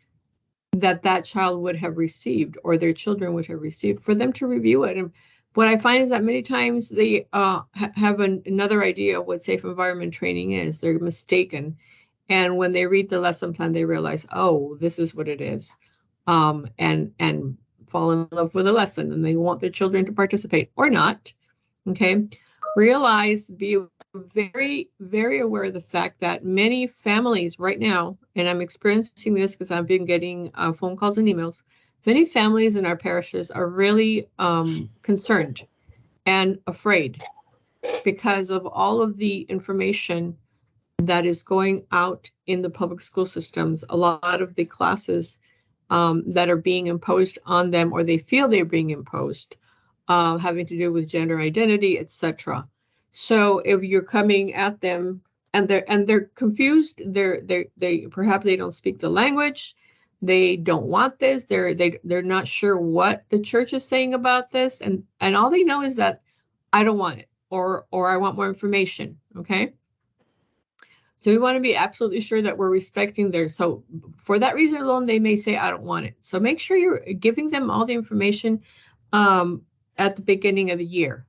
that child would have received or their children would have received for them to review it. And what I find is that many times they have another idea of what safe environment training is. They're mistaken. And when they read the lesson plan, they realize, oh, this is what it is. And fall in love with the lesson and they want their children to participate or not. Okay. Realize, be very, very aware of the fact that many families right now, and I'm experiencing this because I've been getting phone calls and emails, many families in our parishes are really concerned and afraid because of all of the information that is going out in the public school systems. A lot of the classes that are being imposed on them, or they feel they're being imposed, having to do with gender identity, etc. So if you're coming at them and they're confused, they perhaps they don't speak the language, they don't want this, they're not sure what the church is saying about this, and all they know is that I don't want it, or I want more information. Okay. So we want to be absolutely sure that we're respecting theirs. So for that reason alone, they may say, I don't want it. So make sure you're giving them all the information at the beginning of the year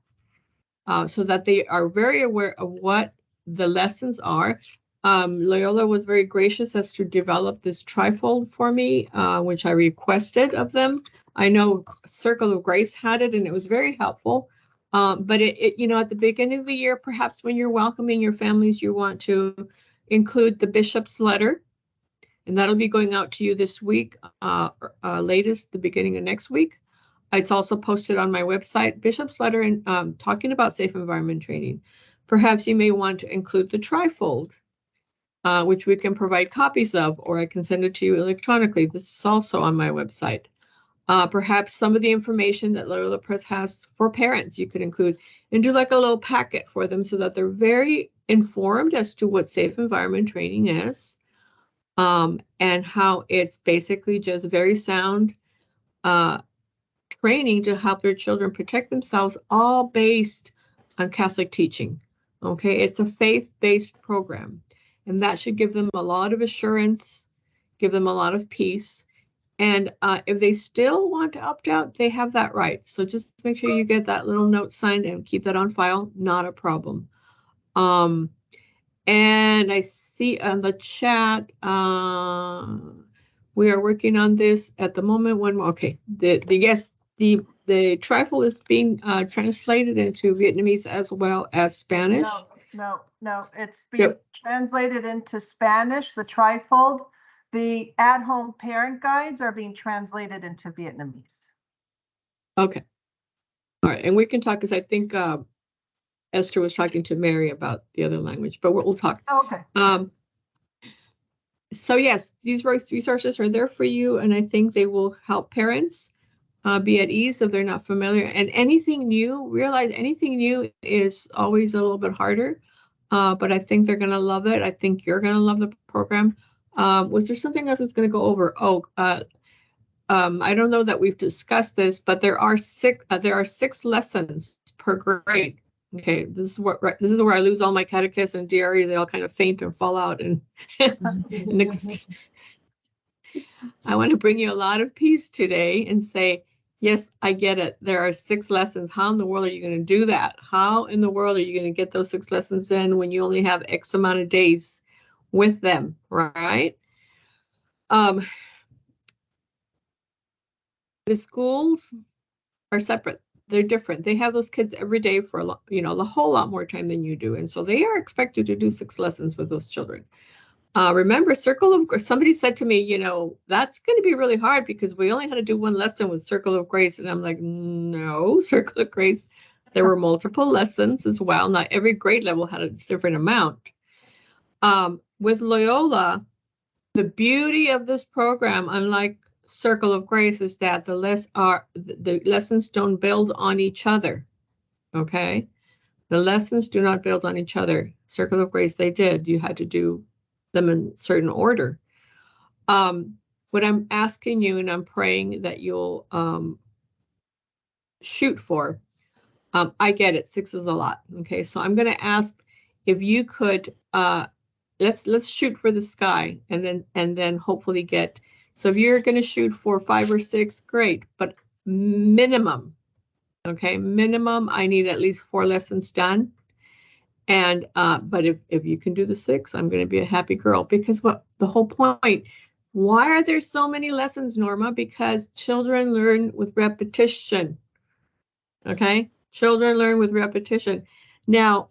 so that they are very aware of what the lessons are. Loyola was very gracious as to develop this trifold for me, which I requested of them. I know Circle of Grace had it and it was very helpful. But at the beginning of the year, perhaps when you're welcoming your families, you want to include the bishop's letter, and that'll be going out to you this week, latest the beginning of next week. It's also posted on my website, bishop's letter, and talking about safe environment training. Perhaps you may want to include the trifold, which we can provide copies of, or I can send it to you electronically. This is also on my website. Perhaps some of the information that Loyola Press has for parents you could include and do like a little packet for them so that they're very informed as to what safe environment training is, and how it's basically just very sound training to help their children protect themselves, all based on Catholic teaching. Okay, it's a faith-based program, and that should give them a lot of assurance, give them a lot of peace. And if they still want to opt out, they have that right. So just make sure you get that little note signed and keep that on file. Not a problem. And I see on the chat, we are working on this at the moment. Okay, the trifold is being translated into Vietnamese as well as Spanish. No. It's being translated into Spanish, the trifold. The at-home parent guides are being translated into Vietnamese. Okay. All right. And we can talk, because I think Esther was talking to Mary about the other language, but we'll talk. Oh, okay. So yes, these resources are there for you, and I think they will help parents be at ease if they're not familiar. And anything new, realize anything new is always a little bit harder, but I think they're going to love it. I think you're going to love the program. Was there something else I was going to go over? I don't know that we've discussed this, but there are six lessons per grade. Okay, this is where I lose all my catechists and DRE. They all kind of faint and fall out, and I want to bring you a lot of peace today and say, yes, I get it. There are 6 lessons. How in the world are you going to do that? How in the world are you going to get those 6 lessons in when you only have X amount of days with them, right? The schools are separate. They're different. They have those kids every day for a lot, a whole lot more time than you do. And so they are expected to do 6 lessons with those children. Remember, somebody said to me, that's going to be really hard because we only had to do 1 lesson with Circle of Grace. And I'm like, no, Circle of Grace, there were multiple lessons as well. Not every grade level had a different amount. With Loyola, the beauty of this program, unlike Circle of Grace, is that the lessons don't build on each other. Okay. The lessons do not build on each other. Circle of Grace, they did. You had to do them in certain order. What I'm asking you, and I'm praying that you'll shoot for, I get it, 6 is a lot. Okay, so I'm going to ask if you could, let's shoot for the sky, and then hopefully get. So if you're going to shoot for 5 or 6, great, but minimum, okay, minimum, I need at least 4 lessons done. And but if you can do the 6, I'm going to be a happy girl, because what the whole point, why are there so many lessons, Norma? Because children learn with repetition. Okay, children learn with repetition. Now,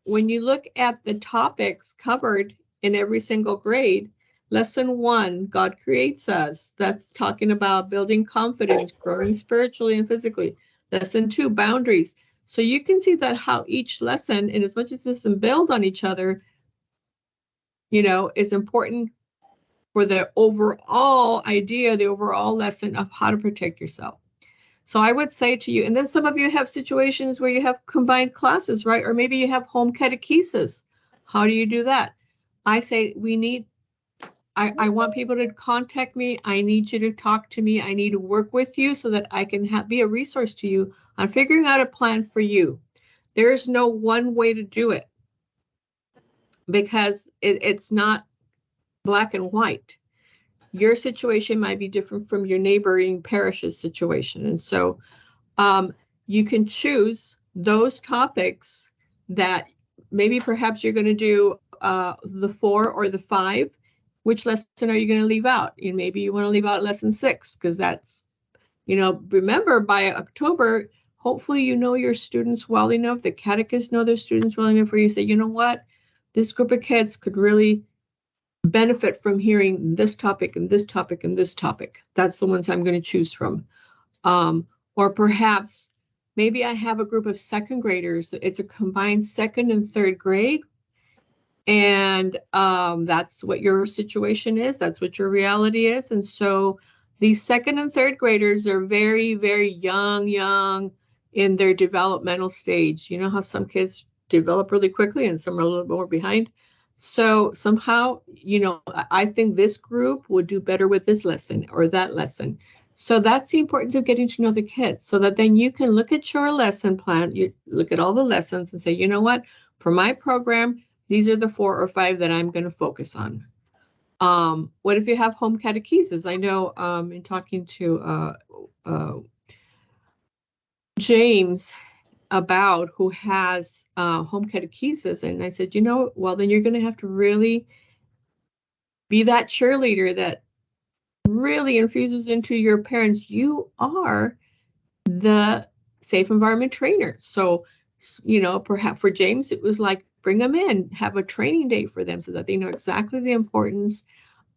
when you look at the topics covered in every single grade, lesson 1, God creates us. That's talking about building confidence, growing spiritually and physically. Lesson 2, boundaries. So you can see that how each lesson, and as much as this can build on each other, is important for the overall idea, the overall lesson of how to protect yourself. So I would say to you, and then some of you have situations where you have combined classes, right? Or maybe you have home catechesis. How do you do that? I say I want people to contact me. I need you to talk to me. I need to work with you so that I can be a resource to you on figuring out a plan for you. There is no one way to do it, because it's not black and white. Your situation might be different from your neighboring parish's situation. And so you can choose those topics that maybe perhaps you're going to do the 4 or the 5. Which lesson are you going to leave out? Maybe you want to leave out lesson 6, because that's, remember, by October, hopefully you know your students well enough, the catechists know their students well enough, where you say, you know what, this group of kids could really benefit from hearing this topic and this topic and this topic. That's the ones I'm going to choose from. Or perhaps maybe I have a group of 2nd graders. It's a combined 2nd and 3rd grade. And that's what your situation is. That's what your reality is. And so these 2nd and 3rd graders are very, very young in their developmental stage. You know how some kids develop really quickly and some are a little more behind. So somehow, I think this group would do better with this lesson or that lesson. So that's the importance of getting to know the kids, so that then you can look at your lesson plan, you look at all the lessons and say, you know what, for my program, these are the 4 or 5 that I'm going to focus on. What if you have home catechesis? I know in talking to James about who has home catechesis, and I said, well, then you're going to have to really be that cheerleader that really infuses into your parents. You are the safe environment trainer. So, perhaps for James, it was like, bring them in, have a training day for them so that they know exactly the importance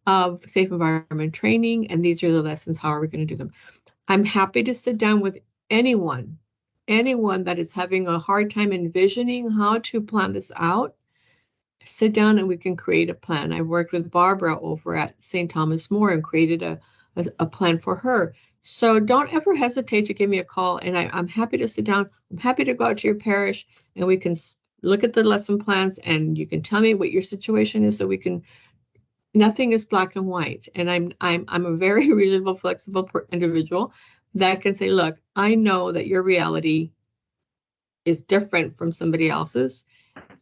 of safe environment training. And these are the lessons. How are we going to do them? I'm happy to sit down with anyone that is having a hard time envisioning how to plan this out. Sit down and we can create a plan. I worked with Barbara over at St. Thomas More and created a plan for her. So don't ever hesitate to give me a call, and I'm happy to sit down. I'm happy to go out to your parish and we can look at the lesson plans, and you can tell me what your situation is, so we can. Nothing is black and white, and I'm a very reasonable, flexible individual that can say, look, I know that your reality is different from somebody else's,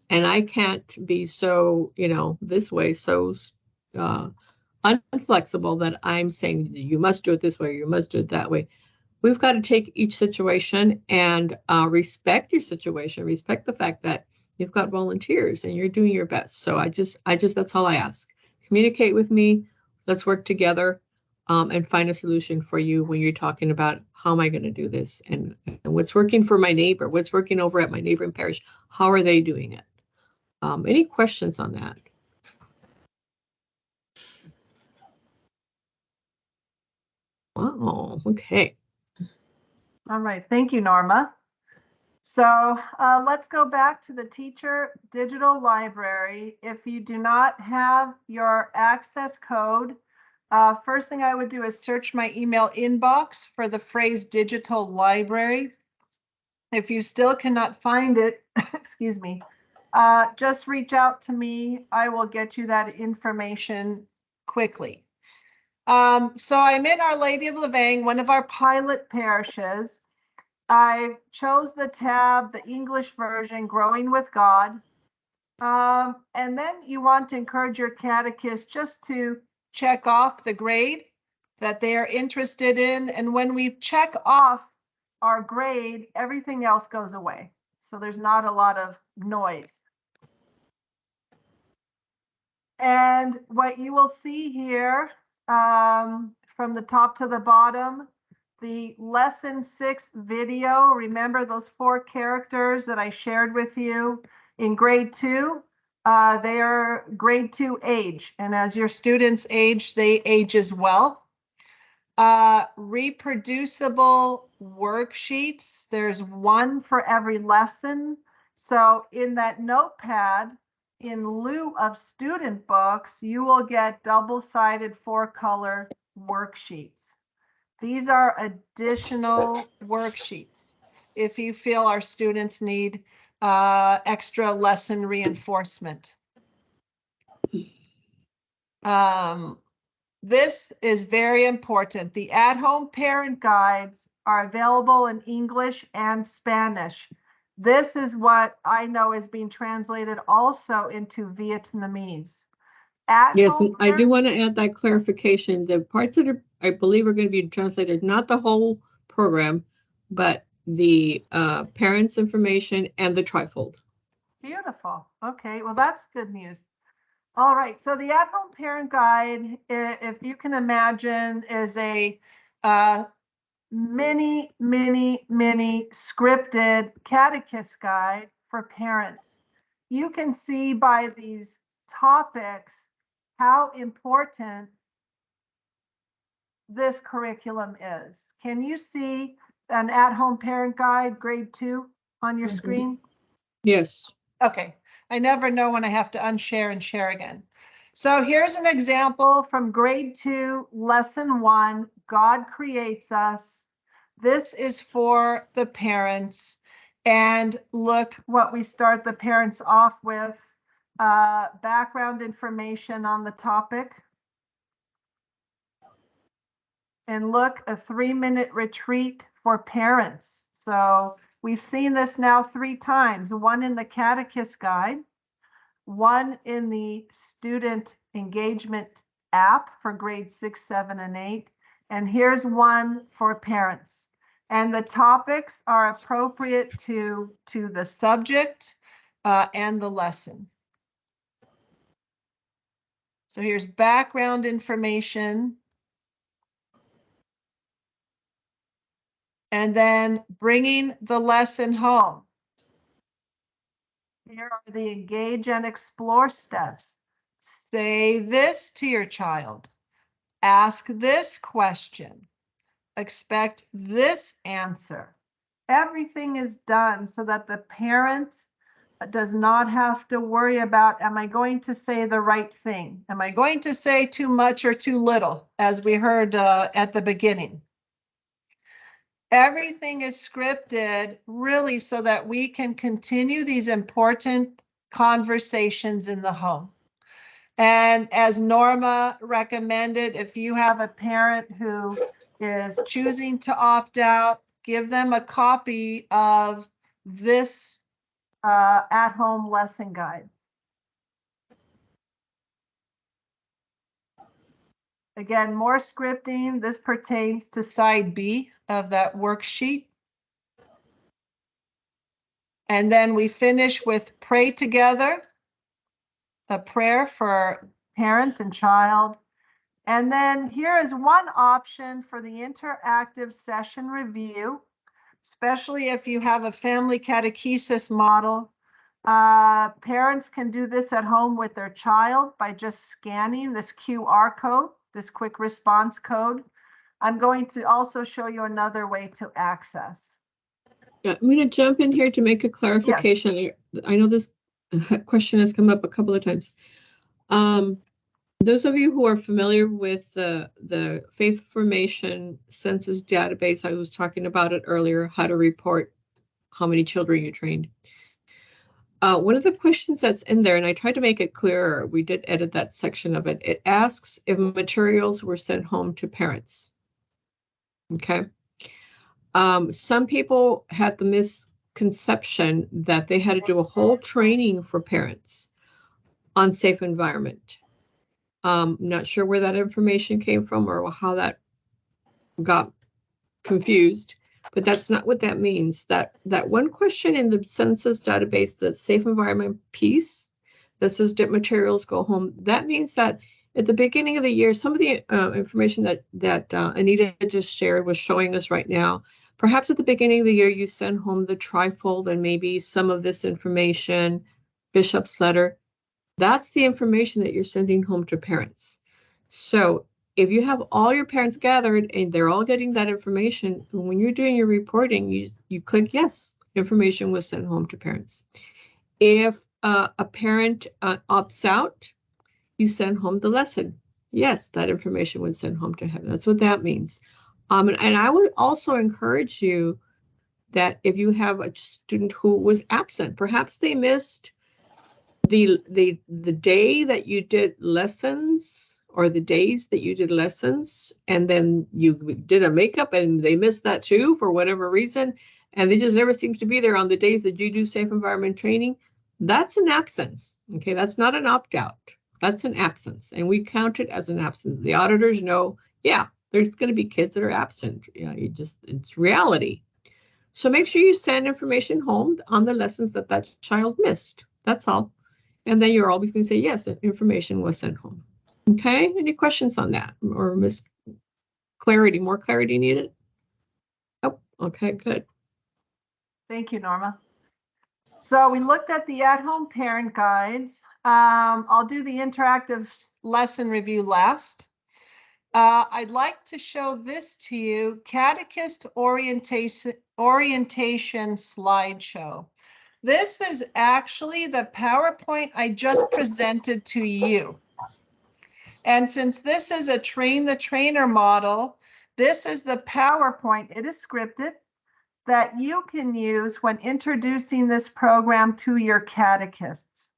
and I can't be so, this way, so unflexible that I'm saying you must do it this way, or you must do it that way. We've got to take each situation and respect your situation, respect the fact that you've got volunteers and you're doing your best. So I just, that's all I ask. Communicate with me. Let's work together and find a solution for you when you're talking about how am I going to do this and what's working for my neighbor, what's working over at my neighboring parish. How are they doing it? Any questions on that? Wow, okay. All right, thank you, Norma. So let's go back to the teacher digital library. If you do not have your access code, first thing I would do is search my email inbox for the phrase digital library. If you still cannot find it, excuse me, just reach out to me. I will get you that information quickly. So I'm in Our Lady of Lavang, one of our pilot parishes. I chose the tab, the English version, Growing with God. And then you want to encourage your catechist just to check off the grade that they are interested in. And when we check off our grade, everything else goes away. So there's not a lot of noise. And what you will see here from the top to the bottom, the lesson 6 video, remember those 4 characters that I shared with you in grade 2? They are grade 2 age. And as your students age, they age as well. Reproducible worksheets, there's one for every lesson. So in that notepad, in lieu of student books, you will get double-sided 4-color worksheets. These are additional worksheets if you feel our students need extra lesson reinforcement. This is very important. The at-home parent guides are available in English and Spanish. This is what I know is being translated also into Vietnamese. Yes, and I do want to add that clarification. The parts that are, I believe, are going to be translated, not the whole program, but the parents' information and the trifold. Beautiful. Okay, well, that's good news. All right, so the at-home parent guide, if you can imagine, is a mini scripted catechist guide for parents. You can see by these topics how important this curriculum is. Can you see an at-home parent guide, grade 2, on your screen? Yes. Okay, I never know when I have to unshare and share again. So here's an example from grade 2, lesson 1, God creates us. This is for the parents. And look what we start the parents off with, background information on the topic. And look, a 3-minute retreat for parents. So we've seen this now 3 times, one in the catechist guide, one in the student engagement app for grades 6, 7, and 8. And here's one for parents. And the topics are appropriate to the subject and the lesson. So here's background information. And then bringing the lesson home. Here are the engage and explore steps. Say this to your child. Ask this question. Expect this answer. Everything is done so that the parent does not have to worry about, am I going to say the right thing? Am I going to say too much or too little, as we heard at the beginning? Everything is scripted really so that we can continue these important conversations in the home. And as Norma recommended, if you have a parent who is choosing to opt out, give them a copy of this at-home lesson guide. Again, more scripting. This pertains to side B of that worksheet. And then we finish with pray together, a prayer for parent and child. And then here is one option for the interactive session review, especially if you have a family catechesis model. Parents can do this at home with their child by just scanning this QR code, this quick response code. I'm going to also show you another way to access. Yeah, I'm going to jump in here to make a clarification. Yes. I know this question has come up a couple of times. Those of you who are familiar with the faith formation census database, I was talking about it earlier, how to report how many children you trained. One of the questions that's in there, and I tried to make it clearer, we did edit that section of it. It asks if materials were sent home to parents. Okay. Some people had the misconception that they had to do a whole training for parents on safe environment. Not sure where that information came from or how that got confused, but that's not what that means. That one question in the census database, the safe environment piece that says did materials go home, that means that at the beginning of the year, some of the information that Anita just shared was showing us right now. Perhaps at the beginning of the year, you send home the trifold and maybe some of this information, Bishop's letter. That's the information that you're sending home to parents. So if you have all your parents gathered and they're all getting that information, when you're doing your reporting, you click yes, information was sent home to parents. If a parent opts out, you send home the lesson. Yes, that information was sent home to him. That's what that means. And I would also encourage you that if you have a student who was absent, perhaps they missed the day that you did lessons or the days that you did lessons, and then you did a makeup and they missed that too for whatever reason, and they just never seem to be there on the days that you do safe environment training, that's an absence. Okay, that's not an opt-out. That's an absence, and we count it as an absence. The auditors know, yeah, there's going to be kids that are absent. You know, it's reality. So make sure you send information home on the lessons that child missed. That's all. And then you're always going to say, yes, information was sent home. Okay, any questions on that? Or more clarity needed? Oh, okay, good. Thank you, Norma. So we looked at the at-home parent guides. I'll do the interactive lesson review last. I'd like to show this to you, Catechist Orientation slideshow. This is actually the PowerPoint I just presented to you. And since this is a train the trainer model, this is the PowerPoint. It is scripted that you can use when introducing this program to your catechists.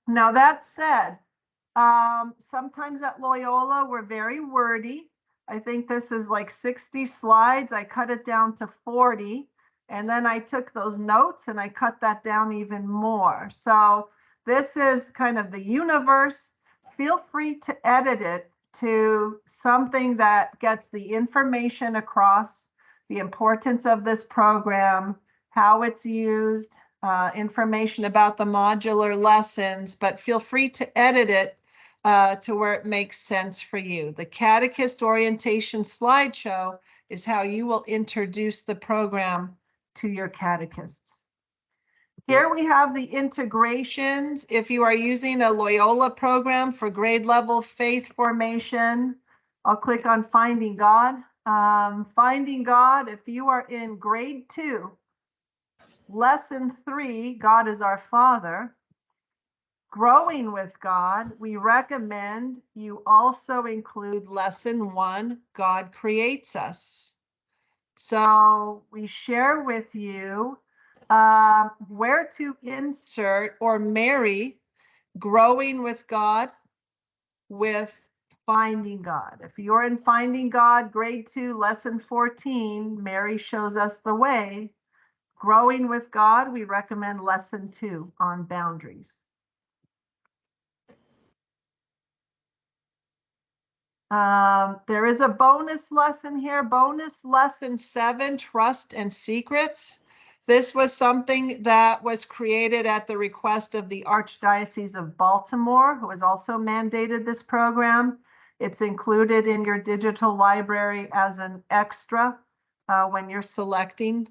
Now that said, sometimes at Loyola, we're very wordy. I think this is like 60 slides. I cut it down to 40. And then I took those notes and I cut that down even more. So this is kind of the universe. Feel free to edit it to something that gets the information across, the importance of this program, how it's used, information about the modular lessons, but feel free to edit it to where it makes sense for you. The Catechist Orientation slideshow is how you will introduce the program to your catechists. Here we have the integrations. If you are using a Loyola program for grade level faith formation, I'll click on Finding God. Finding God, if you are in grade 2, lesson 3, God is our Father. Growing with God, we recommend you also include lesson 1, God creates us. So we share with you where to insert or marry growing with God with Finding God. If you're in Finding God, grade 2, lesson 14, Mary shows us the way. Growing with God, we recommend lesson 2 on boundaries. There is a bonus lesson here, bonus lesson 7, Trust and Secrets. This was something that was created at the request of the Archdiocese of Baltimore, who has also mandated this program. It's included in your digital library as an extra when you're selecting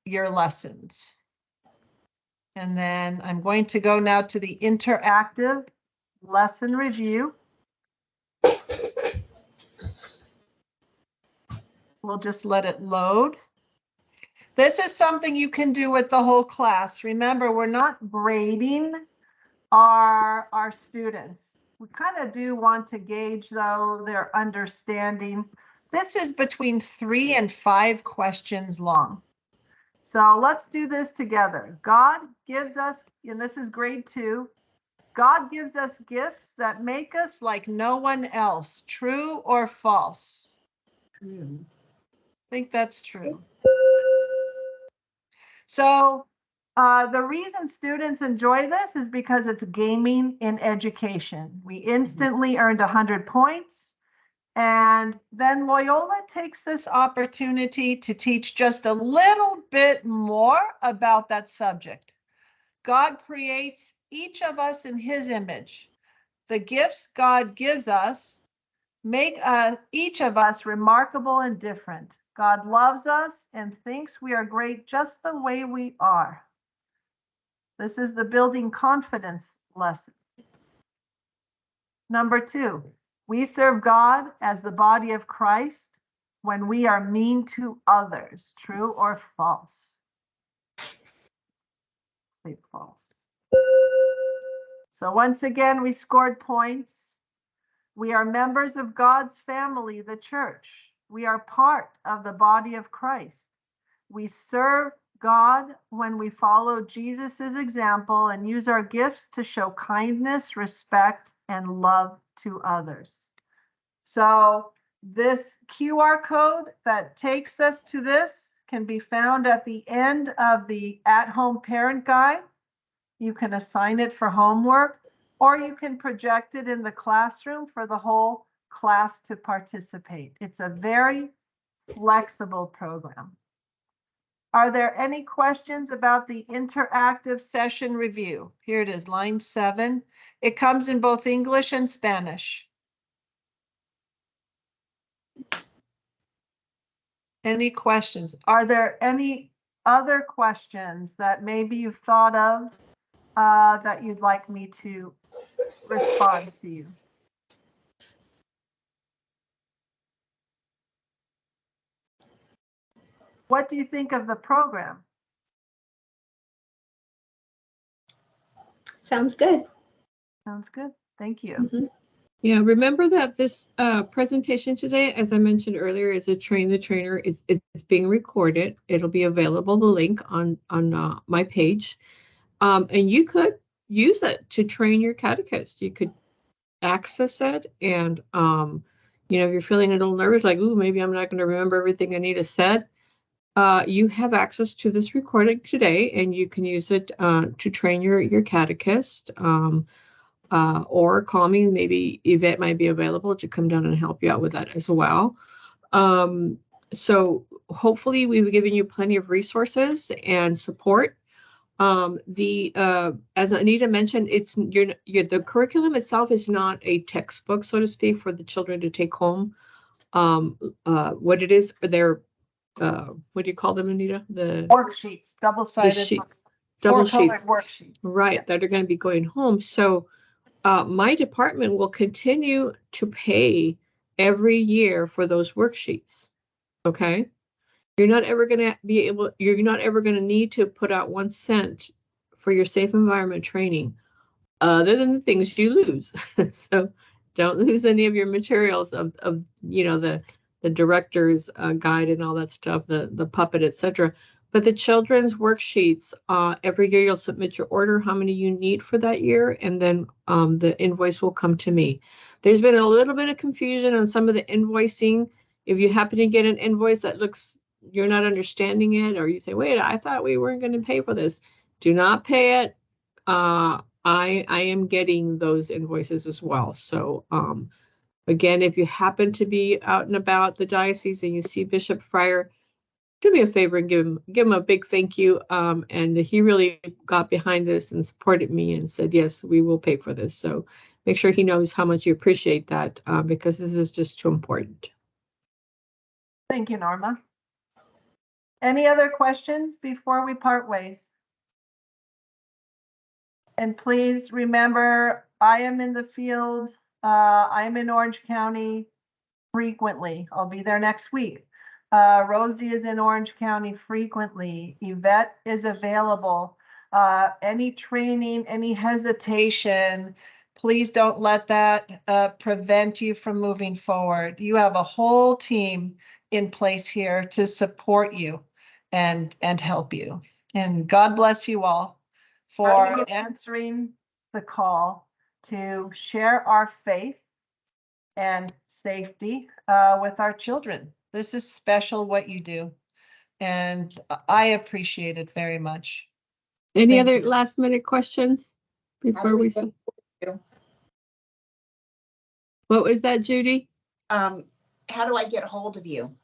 your lessons. And then I'm going to go now to the interactive lesson review. We'll just let it load. This is something you can do with the whole class. Remember, we're not grading our students. We kind of do want to gauge, though, their understanding. This is between 3 and 5 questions long. So let's do this together. God gives us, and this is grade 2, God gives us gifts that make us like no one else. True or false? True. I think that's true. So the reason students enjoy this is because it's gaming in education. We instantly earned 100 points. And then Loyola takes this opportunity to teach just a little bit more about that subject. God creates each of us in his image. The gifts God gives us make each of us remarkable and different. God loves us and thinks we are great just the way we are. This is the building confidence lesson. Number 2, we serve God as the body of Christ when we are mean to others. True or false? Say false. So once again, we scored points. We are members of God's family, the church. We are part of the body of Christ. We serve God when we follow Jesus's example and use our gifts to show kindness, respect, and love to others. So this QR code that takes us to this can be found at the end of the at-home parent guide. You can assign it for homework, or you can project it in the classroom for the whole class to participate. It's a very flexible program. Are there any questions about the interactive session review? Here it is, line 7. It comes in both English and Spanish. Any questions? Are there any other questions that maybe you've thought of that you'd like me to respond to you? What do you think of the program? Sounds good. Sounds good. Thank you. Mhm. Yeah, remember that this presentation today, as I mentioned earlier, is a Train the Trainer. It's being recorded. It'll be available, the link on my page. And you could use it to train your catechist. You could access it, and you know, if you're feeling a little nervous, like, ooh, maybe I'm not going to remember everything Anita said, you have access to this recording today, and you can use it to train your catechist. Or call me. Maybe Yvette might be available to come down and help you out with that as well. So hopefully we've given you plenty of resources and support. As Anita mentioned, it's the curriculum itself is not a textbook, so to speak, for the children to take home. What it is for their what do you call them, Anita? The Worksheets, double-sided, sheets, double four-colored sheets, worksheets. right? Yeah. That are going to be going home. So my department will continue to pay every year for those worksheets. Okay. You're not ever going to be able, you're not ever going to need to put out 1 cent for your safe environment training, other than the things you lose. So don't lose any of your materials of you know, the director's guide and all that stuff, the puppet, etc. But the children's worksheets, every year you'll submit your order, how many you need for that year, and then the invoice will come to me. There's been a little bit of confusion on some of the invoicing. If you happen to get an invoice that looks, you're not understanding it, or you say, wait, I thought we weren't going to pay for this. Do not pay it. I am getting those invoices as well. So again, if you happen to be out and about the diocese and you see Bishop Fryer, do me a favor and give him a big thank you. And he really got behind this and supported me and said, yes, we will pay for this. So make sure he knows how much you appreciate that, because this is just too important. Thank you, Norma. Any other questions before we part ways? And please remember, I am in the field. I'm in Orange County frequently. I'll be there next week. Rosie is in Orange County frequently. Yvette is available. Any training, any hesitation, please don't let that prevent you from moving forward. You have a whole team in place here to support you and help you. And God bless you all for answering the call to share our faith and safety with our children. This is special what you do, and I appreciate it very much. Any Thank other you. last minute questions before we? What was that, Judy? How do I get hold of you?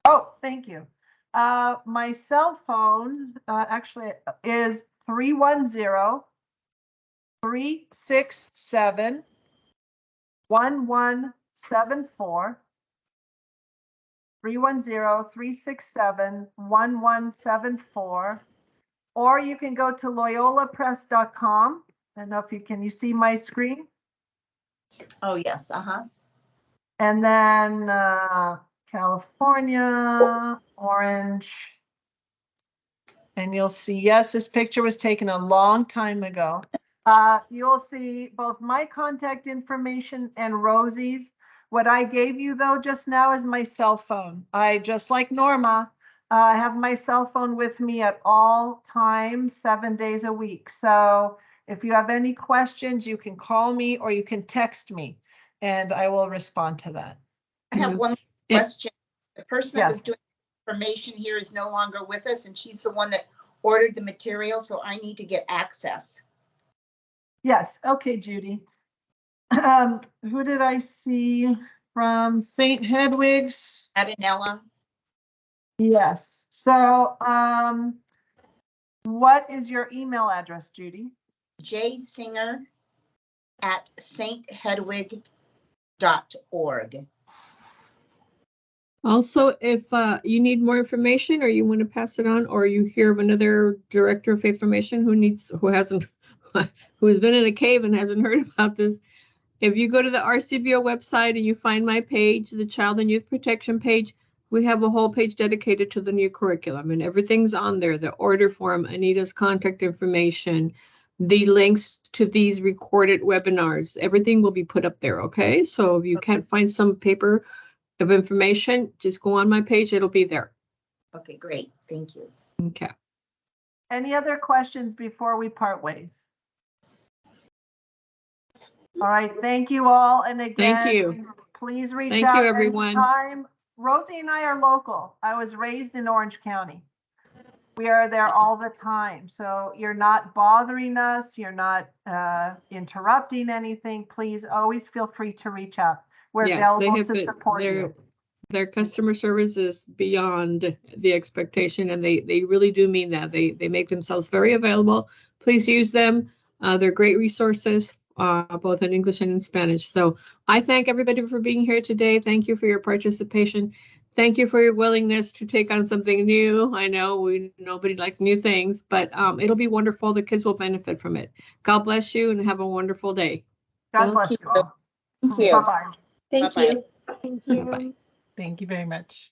Oh, thank you. My cell phone actually is 310-367-1174. 310-367-1174. Or you can go to loyolapress.com. I don't know if you see my screen? Oh, yes. Uh-huh. And then California, Orange. And you'll see, yes, this picture was taken a long time ago. You'll see both my contact information and Rosie's. What I gave you though just now is my cell phone. I, just like Norma, have my cell phone with me at all times, 7 days a week. So if you have any questions, you can call me or you can text me and I will respond to that. I have one Yeah. question. The person that was doing information here is no longer with us, and she's the one that ordered the material, so I need to get access. Yes, okay, Judy. Who did I see from St. Hedwig's? Adinella, Yes, so what is your email address, Judy? jsinger@sthedwig.org. Also, if you need more information or you want to pass it on, or you hear of another director of faith formation who has been in a cave and hasn't heard about this, if you go to the RCBO website and you find my page, the Child and Youth Protection page, we have a whole page dedicated to the new curriculum, and everything's on there. The order form, Anita's contact information, the links to these recorded webinars, everything will be put up there, okay? So if you can't find some paper of information, just go on my page, it'll be there. Okay, great. Thank you. Okay. Any other questions before we part ways? All right, thank you all. And again, Thank you. Please reach Thank out you, everyone. anytime. Rosie and I are local. I was raised in Orange County. We are there all the time. So you're not bothering us. You're not interrupting anything. Please always feel free to reach out. We're available to support you. Their customer service is beyond the expectation, and they really do mean that. They make themselves very available. Please use them. They're great resources, both in English and in Spanish. So I thank everybody for being here today. Thank you for your participation. Thank you for your willingness to take on something new. I know nobody likes new things, but it'll be wonderful. The kids will benefit from it. God bless you and have a wonderful day. God bless you all. Thank you. Bye-bye. Thank Bye-bye. you. Bye-bye. Thank you very much.